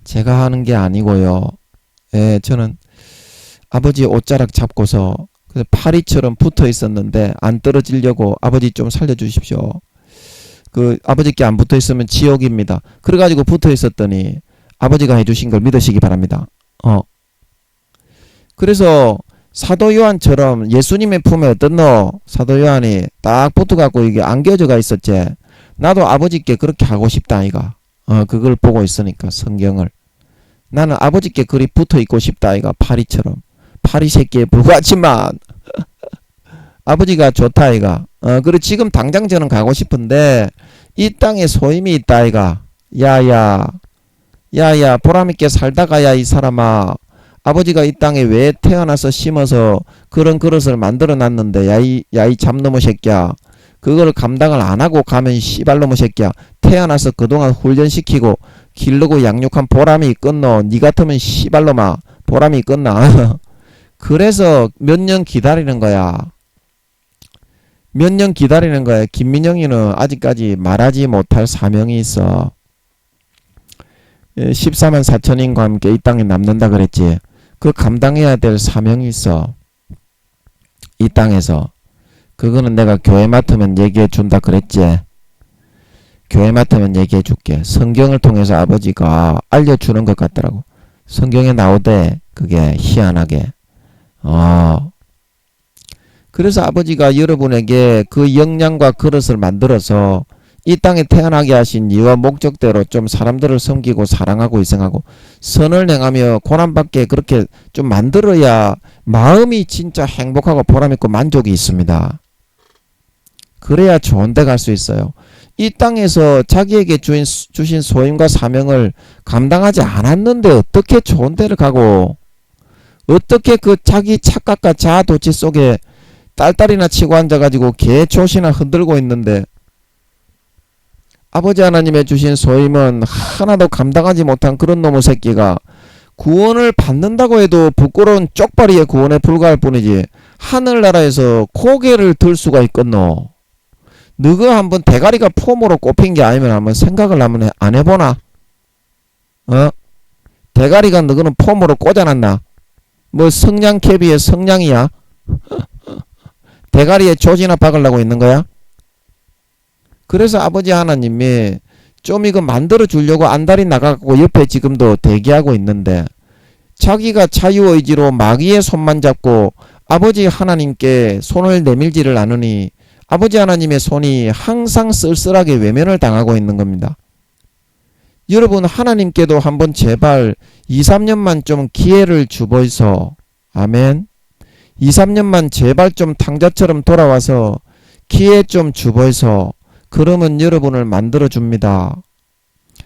Speaker 1: 제가 하는 게 아니고요. 예, 저는 아버지 옷자락 잡고서 파리처럼 붙어 있었는데 안 떨어지려고 아버지 좀 살려주십시오. 그 아버지께 안 붙어 있으면 지옥입니다. 그래가지고 붙어 있었더니 아버지가 해주신 걸 믿으시기 바랍니다. 그래서 사도 요한처럼 예수님의 품에 어떻노? 사도 요한이 딱 붙어갖고 이게 안겨져가 있었지. 나도 아버지께 그렇게 하고 싶다 아이가. 그걸 보고 있으니까 성경을. 나는 아버지께 그리 붙어 있고 싶다 아이가. 파리처럼. 파리 새끼에 불과하지만 아버지가 좋다 아이가. 그리고 지금 당장 저는 가고 싶은데 이 땅에 소임이 있다 아이가. 야야 보람있게 살다가야 이 사람아. 아버지가 이 땅에 왜 태어나서 심어서 그런 그릇을 만들어 놨는데 야이 잡놈의 새끼야. 그걸 감당을 안 하고 가면 씨발놈의 새끼야. 태어나서 그동안 훈련시키고 기르고 양육한 보람이 있겠노. 니 같으면 씨발놈아 보람이 있겠나. 그래서 몇 년 기다리는 거야. 몇 년 기다리는 거야. 김민영이는 아직까지 말하지 못할 사명이 있어. 14만 4천인과 함께 이 땅에 남는다 그랬지. 그 감당해야 될 사명이 있어. 이 땅에서. 그거는 내가 교회 맡으면 얘기해 준다 그랬지. 교회 맡으면 얘기해 줄게. 성경을 통해서 아버지가 알려주는 것 같더라고. 성경에 나오대. 그게 희한하게. 그래서 아버지가 여러분에게 그 역량과 그릇을 만들어서 이 땅에 태어나게 하신 이유와 목적대로 좀 사람들을 섬기고 사랑하고 희생하고 선을 행하며 고난받게 그렇게 좀 만들어야 마음이 진짜 행복하고 보람있고 만족이 있습니다. 그래야 좋은 데 갈 수 있어요. 이 땅에서 자기에게 주신 소임과 사명을 감당하지 않았는데 어떻게 좋은 데를 가고 어떻게 그 자기 착각과 자아도취 속에 딸딸이나 치고 앉아가지고 개초시나 흔들고 있는데 아버지 하나님의 주신 소임은 하나도 감당하지 못한 그런 놈의 새끼가 구원을 받는다고 해도 부끄러운 쪽발이의 구원에 불과할 뿐이지 하늘나라에서 고개를 들 수가 있겠노. 너가 한번 대가리가 폼으로 꼽힌 게 아니면 한번 생각을 한번 안 해보나? 대가리가 너는 폼으로 꽂아놨나? 뭐 성냥캐비의 성냥이야? 대가리에 조지나 박으려고 있는 거야? 그래서 아버지 하나님이 좀 이거 만들어 주려고 안달이 나가고 옆에 지금도 대기하고 있는데 자기가 자유의지로 마귀의 손만 잡고 아버지 하나님께 손을 내밀지를 않으니 아버지 하나님의 손이 항상 쓸쓸하게 외면을 당하고 있는 겁니다. 여러분 하나님께도 한번 제발 2, 3년만 좀 기회를 주보이소. 아멘. 2, 3년만 제발 좀 탕자처럼 돌아와서 기회 좀 주보이소. 그러면 여러분을 만들어줍니다.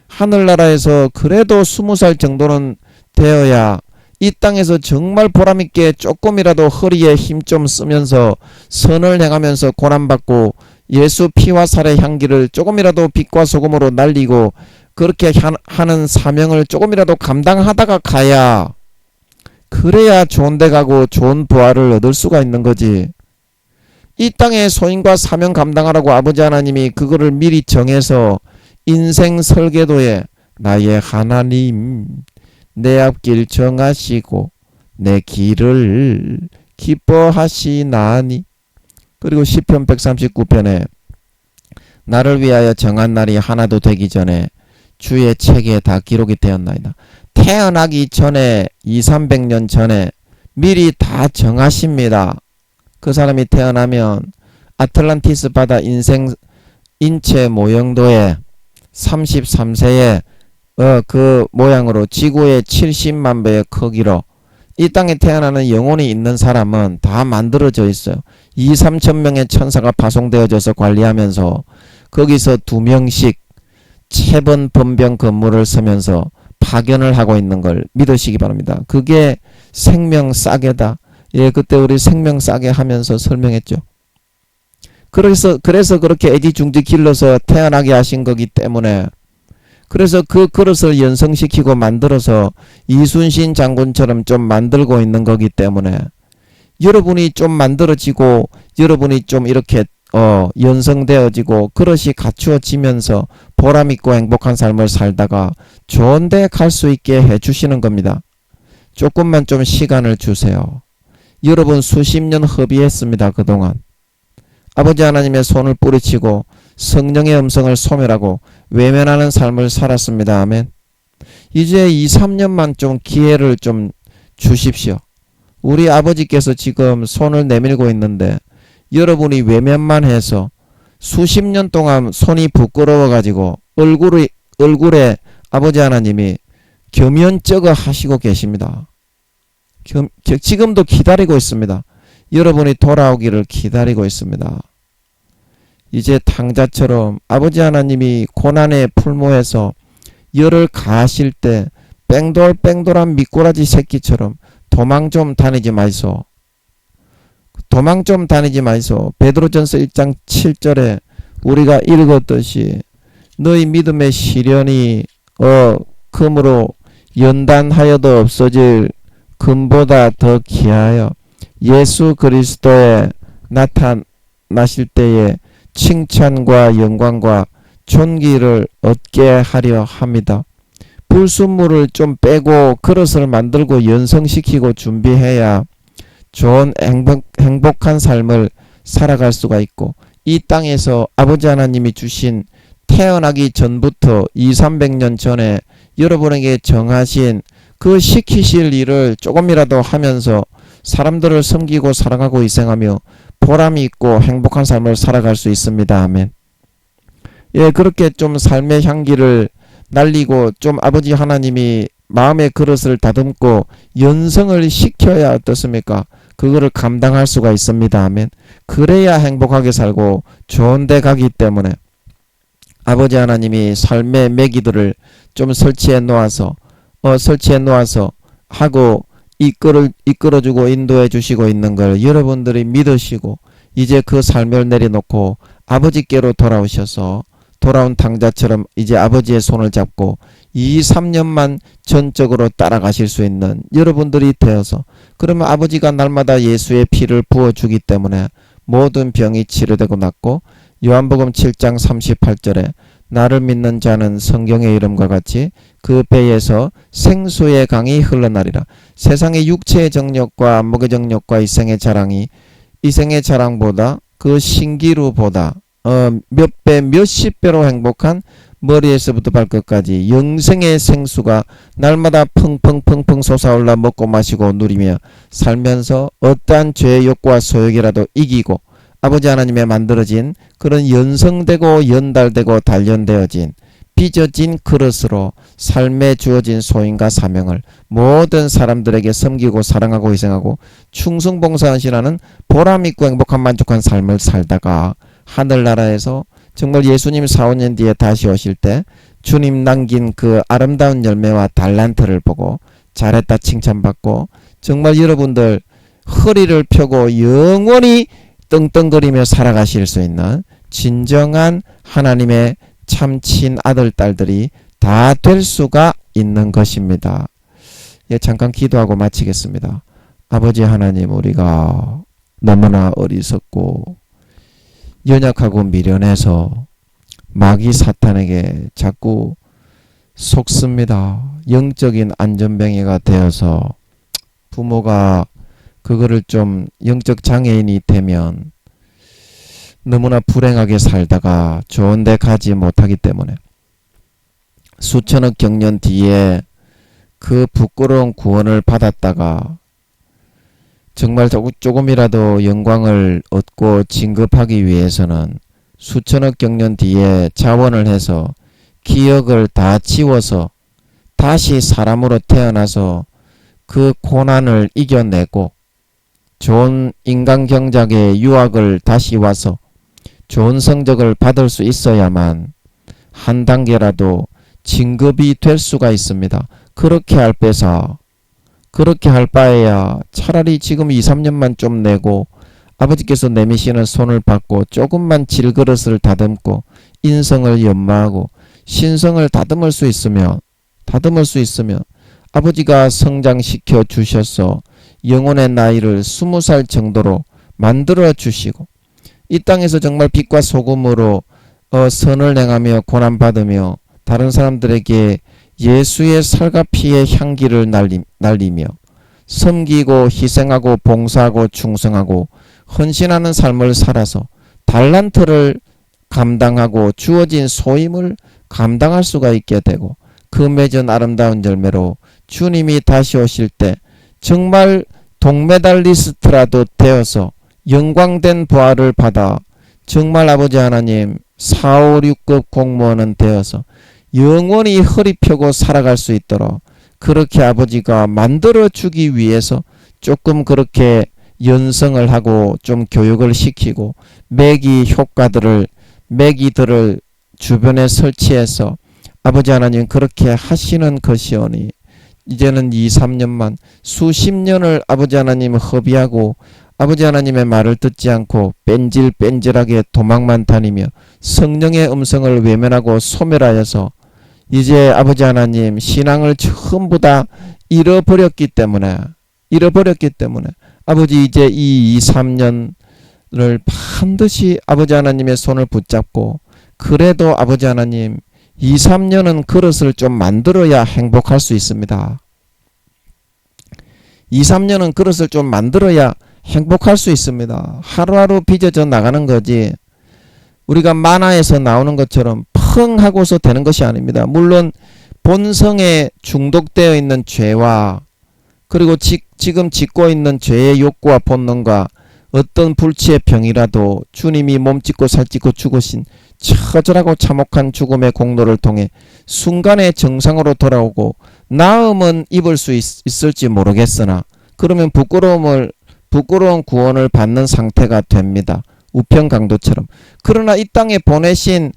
Speaker 1: 하늘나라에서 그래도 20살 정도는 되어야 이 땅에서 정말 보람있게 조금이라도 허리에 힘 좀 쓰면서 선을 행하면서 고난받고 예수 피와 살의 향기를 조금이라도 빛과 소금으로 날리고 그렇게 하는 사명을 조금이라도 감당하다가 가야 그래야 좋은 데 가고 좋은 부활을 얻을 수가 있는 거지. 이 땅의 소임과 사명 감당하라고 아버지 하나님이 그거를 미리 정해서 인생 설계도에 나의 하나님 내 앞길 정하시고 내 길을 기뻐하시나니. 그리고 시편 139편에 나를 위하여 정한 날이 하나도 되기 전에 주의 책에 다 기록이 되었나이다. 태어나기 전에 200~300년 전에 미리 다 정하십니다. 그 사람이 태어나면 아틀란티스 바다 인체 모형도에 33세에 그 모양으로 지구의 70만 배의 크기로 이 땅에 태어나는 영혼이 있는 사람은 다 만들어져 있어요. 2, 3천 명의 천사가 파송되어져서 관리하면서 거기서 2명씩 체번 번병 근무를 서면서 파견을 하고 있는 걸 믿으시기 바랍니다. 그게 생명 싸개다. 예, 그때 우리 생명 싸개 하면서 설명했죠. 그래서 그렇게 애지중지 길러서 태어나게 하신 거기 때문에, 그래서 그 그릇을 연성시키고 만들어서 이순신 장군처럼 좀 만들고 있는 거기 때문에, 여러분이 좀 만들어지고 여러분이 좀 이렇게 연성되어지고 그릇이 갖추어지면서 보람있고 행복한 삶을 살다가 좋은 데 갈 수 있게 해주시는 겁니다. 조금만 좀 시간을 주세요. 여러분 수십 년 허비했습니다. 그동안 아버지 하나님의 손을 뿌리치고 성령의 음성을 소멸하고 외면하는 삶을 살았습니다. 아멘. 이제 2, 3년만 좀 기회를 좀 주십시오. 우리 아버지께서 지금 손을 내밀고 있는데 여러분이 외면만 해서 수십 년 동안 손이 부끄러워가지고 얼굴에 아버지 하나님이 겸연쩍어 하시고 계십니다. 지금도 기다리고 있습니다. 여러분이 돌아오기를 기다리고 있습니다. 이제 탕자처럼 아버지 하나님이 고난의 풀모에서 열을 가하실 때 뺑돌뺑돌한 미꾸라지 새끼처럼 도망 좀 다니지 마이소. 도망 좀 다니지 마이소. 베드로전서 1장 7절에 우리가 읽었듯이 너희 믿음의 시련이 금으로 연단하여도 없어질 금보다 더 귀하여 예수 그리스도에 나타나실 때에 칭찬과 영광과 존귀를 얻게 하려 합니다. 불순물을 좀 빼고 그릇을 만들고 연성시키고 준비해야 좋은 행복한 삶을 살아갈 수가 있고, 이 땅에서 아버지 하나님이 주신 태어나기 전부터 200~300년 전에 여러분에게 정하신 그 시키실 일을 조금이라도 하면서 사람들을 섬기고 사랑하고 희생하며 보람이 있고 행복한 삶을 살아갈 수 있습니다. 아멘. 예, 그렇게 좀 삶의 향기를 날리고 좀 아버지 하나님이 마음의 그릇을 다듬고 연성을 시켜야 어떻습니까? 그거를 감당할 수가 있습니다. 아멘. 그래야 행복하게 살고 좋은 데 가기 때문에 아버지 하나님이 삶의 매기들을 좀 설치해 놓아서 하고 이끌어주고 인도해 주시고 있는 걸 여러분들이 믿으시고 이제 그 삶을 내려놓고 아버지께로 돌아오셔서 돌아온 탕자처럼 이제 아버지의 손을 잡고 2, 3년만 전적으로 따라가실 수 있는 여러분들이 되어서, 그러면 아버지가 날마다 예수의 피를 부어주기 때문에 모든 병이 치료되고 낫고, 요한복음 7장 38절에 나를 믿는 자는 성경의 이름과 같이 그 배에서 생수의 강이 흘러나리라. 세상의 육체의 정욕과 안목의 정욕과 이생의 자랑보다 그 신기루보다 몇 배, 몇십 배로 행복한 머리에서부터 발끝까지 영생의 생수가 날마다 펑펑펑펑 솟아올라 먹고 마시고 누리며 살면서 어떠한 죄의 욕구와 소욕이라도 이기고 아버지 하나님의 만들어진 그런 연성되고 연달되고 단련되어진 빚어진 그릇으로 삶에 주어진 소임과 사명을 모든 사람들에게 섬기고 사랑하고 희생하고 충성봉사하시라는 보람있고 행복한 만족한 삶을 살다가 하늘나라에서 정말 예수님 4, 5년 뒤에 다시 오실 때 주님 남긴 그 아름다운 열매와 달란트를 보고 잘했다 칭찬받고 정말 여러분들 허리를 펴고 영원히 떵떵거리며 살아가실 수 있는 진정한 하나님의 참친 아들 딸들이 다 될 수가 있는 것입니다. 예, 잠깐 기도하고 마치겠습니다. 아버지 하나님, 우리가 너무나 어리석고 연약하고 미련해서 마귀 사탄에게 자꾸 속습니다. 영적인 안전병이가 되어서 부모가 그거를 좀 영적 장애인이 되면 너무나 불행하게 살다가 좋은 데 가지 못하기 때문에 수천억 경년 뒤에 그 부끄러운 구원을 받았다가 정말 조금이라도 영광을 얻고 진급하기 위해서는 수천억 경년 뒤에 자원을 해서 기억을 다 지워서 다시 사람으로 태어나서 그 고난을 이겨내고 좋은 인간 경작의 유학을 다시 와서 좋은 성적을 받을 수 있어야만 한 단계라도 진급이 될 수가 있습니다. 그렇게 할 바에야 차라리 지금 2, 3년만 좀 내고 아버지께서 내미시는 손을 받고 조금만 질그릇을 다듬고 인성을 연마하고 신성을 다듬을 수 있으면 아버지가 성장시켜 주셔서 영혼의 나이를 20살 정도로 만들어 주시고 이 땅에서 정말 빛과 소금으로 선을 행하며 고난받으며 다른 사람들에게 예수의 살과 피의 향기를 날리며 섬기고 희생하고 봉사하고 충성하고 헌신하는 삶을 살아서 달란트를 감당하고 주어진 소임을 감당할 수가 있게 되고 그 맺은 아름다운 열매로 주님이 다시 오실 때 정말 동메달리스트라도 되어서 영광된 보화를 받아 정말 아버지 하나님 4, 5, 6급 공무원은 되어서 영원히 허리 펴고 살아갈 수 있도록 그렇게 아버지가 만들어 주기 위해서 조금 그렇게 연성을 하고 좀 교육을 시키고 매기들을 주변에 설치해서 아버지 하나님 그렇게 하시는 것이오니 이제는 2, 3년만 수십 년을 아버지 하나님 허비하고 아버지 하나님의 말을 듣지 않고 뺀질뺀질하게 도망만 다니며 성령의 음성을 외면하고 소멸하여서 이제 아버지 하나님 신앙을 전부 다 잃어버렸기 때문에 아버지 이제 이 2, 3년을 반드시 아버지 하나님의 손을 붙잡고 그래도 아버지 하나님 2, 3년은 그릇을 좀 만들어야 행복할 수 있습니다. 2, 3년은 그릇을 좀 만들어야 행복할 수 있습니다. 하루하루 빚어져 나가는 거지 우리가 만화에서 나오는 것처럼 펑 하고서 되는 것이 아닙니다. 물론 본성에 중독되어 있는 죄와 그리고 지금 짓고 있는 죄의 욕구와 본능과 어떤 불치의 병이라도 주님이 몸짓고 살짓고 죽으신 처절하고 참혹한 죽음의 공로를 통해 순간에 정상으로 돌아오고 나음은 입을 수 있을지 모르겠으나 그러면 부끄러운 구원을 받는 상태가 됩니다. 우편강도처럼. 그러나 이 땅에 보내신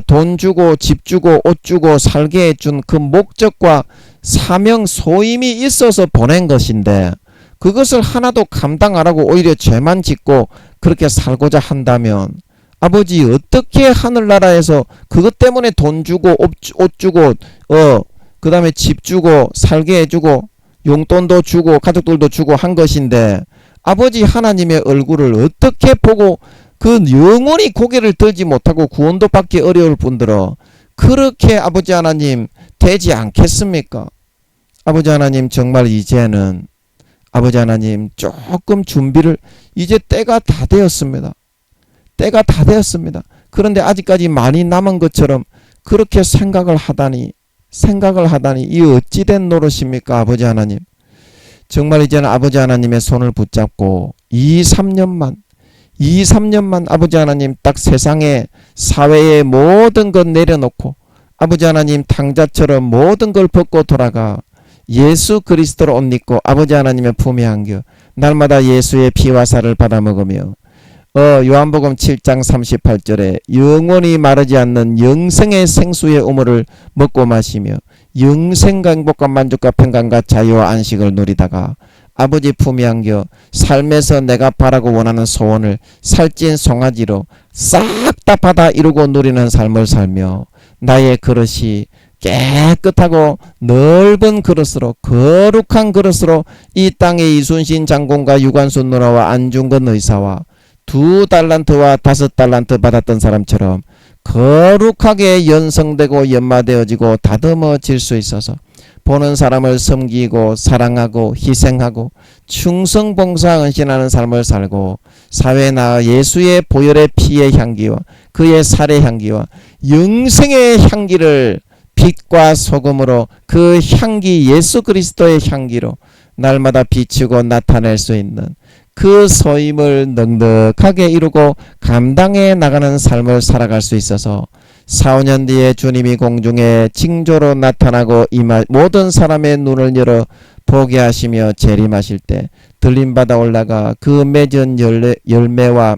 Speaker 1: 돈 주고 집 주고 옷 주고 살게 해준 그 목적과 사명 소임이 있어서 보낸 것인데 그것을 하나도 감당 안 하고 오히려 죄만 짓고 그렇게 살고자 한다면 아버지 어떻게 하늘나라에서 그것 때문에 돈 주고 옷 주고 그 다음에 집 주고 살게 해주고 용돈도 주고 가족들도 주고 한 것인데 아버지 하나님의 얼굴을 어떻게 보고 그 영원히 고개를 들지 못하고 구원도 받기 어려울 뿐더러 그렇게 아버지 하나님 되지 않겠습니까? 아버지 하나님 정말 이제는 아버지 하나님 조금 준비를 이제 때가 다 되었습니다. 그런데 아직까지 많이 남은 것처럼 그렇게 생각을 하다니 이 어찌된 노릇입니까? 아버지 하나님 정말 이제는 아버지 하나님의 손을 붙잡고 2, 3년만 아버지 하나님 딱 세상에 사회의 모든 것 내려놓고 아버지 하나님 탕자처럼 모든 걸 벗고 돌아가 예수 그리스도로 옷 입고 아버지 하나님의 품에 안겨 날마다 예수의 피와 살을 받아 먹으며 요한복음 7장 38절에 영원히 마르지 않는 영생의 생수의 우물을 먹고 마시며 영생과 행복과 만족과 평강과 자유와 안식을 누리다가 아버지 품에 안겨 삶에서 내가 바라고 원하는 소원을 살찐 송아지로 싹 다 받아 이루고 누리는 삶을 살며 나의 그릇이 깨끗하고 넓은 그릇으로 거룩한 그릇으로 이 땅의 이순신 장군과 유관순 누나와 안중근 의사와 2달란트와 5달란트 받았던 사람처럼 거룩하게 연성되고 연마되어지고 다듬어질 수 있어서 보는 사람을 섬기고 사랑하고 희생하고 충성봉사 헌신하는 삶을 살고 사회에 나아 예수의 보혈의 피의 향기와 그의 살의 향기와 영생의 향기를 빛과 소금으로 그 향기 예수 그리스도의 향기로 날마다 비추고 나타낼 수 있는 그 소임을 넉넉하게 이루고 감당해 나가는 삶을 살아갈 수 있어서 4, 5년 뒤에 주님이 공중에 징조로 나타나고 모든 사람의 눈을 열어 보게 하시며 재림하실 때 들림받아 올라가 그 맺은 열매와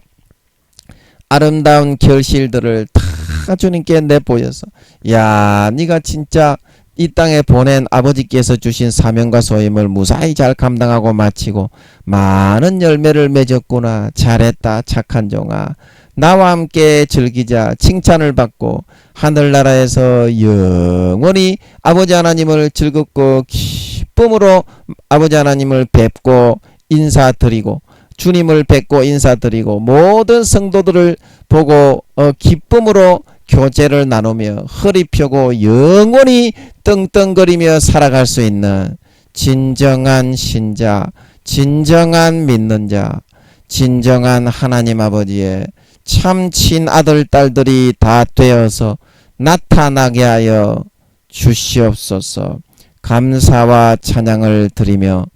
Speaker 1: 아름다운 결실들을 다 주님께 내보여서 야 네가 진짜 이 땅에 보낸 아버지께서 주신 사명과 소임을 무사히 잘 감당하고 마치고 많은 열매를 맺었구나. 잘했다 착한 종아. 나와 함께 즐기자. 칭찬을 받고 하늘나라에서 영원히 아버지 하나님을 즐겁고 기쁨으로 아버지 하나님을 뵙고 인사드리고 주님을 뵙고 인사드리고 모든 성도들을 보고 기쁨으로 교제를 나누며 허리 펴고 영원히 떵떵거리며 살아갈 수 있는 진정한 신자, 진정한 믿는 자, 진정한 하나님 아버지의 참 친아들 딸들이 다 되어서 나타나게 하여 주시옵소서. 감사와 찬양을 드리며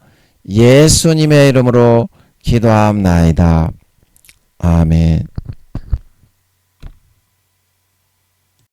Speaker 1: 예수님의 이름으로 기도하옵나이다. 아멘.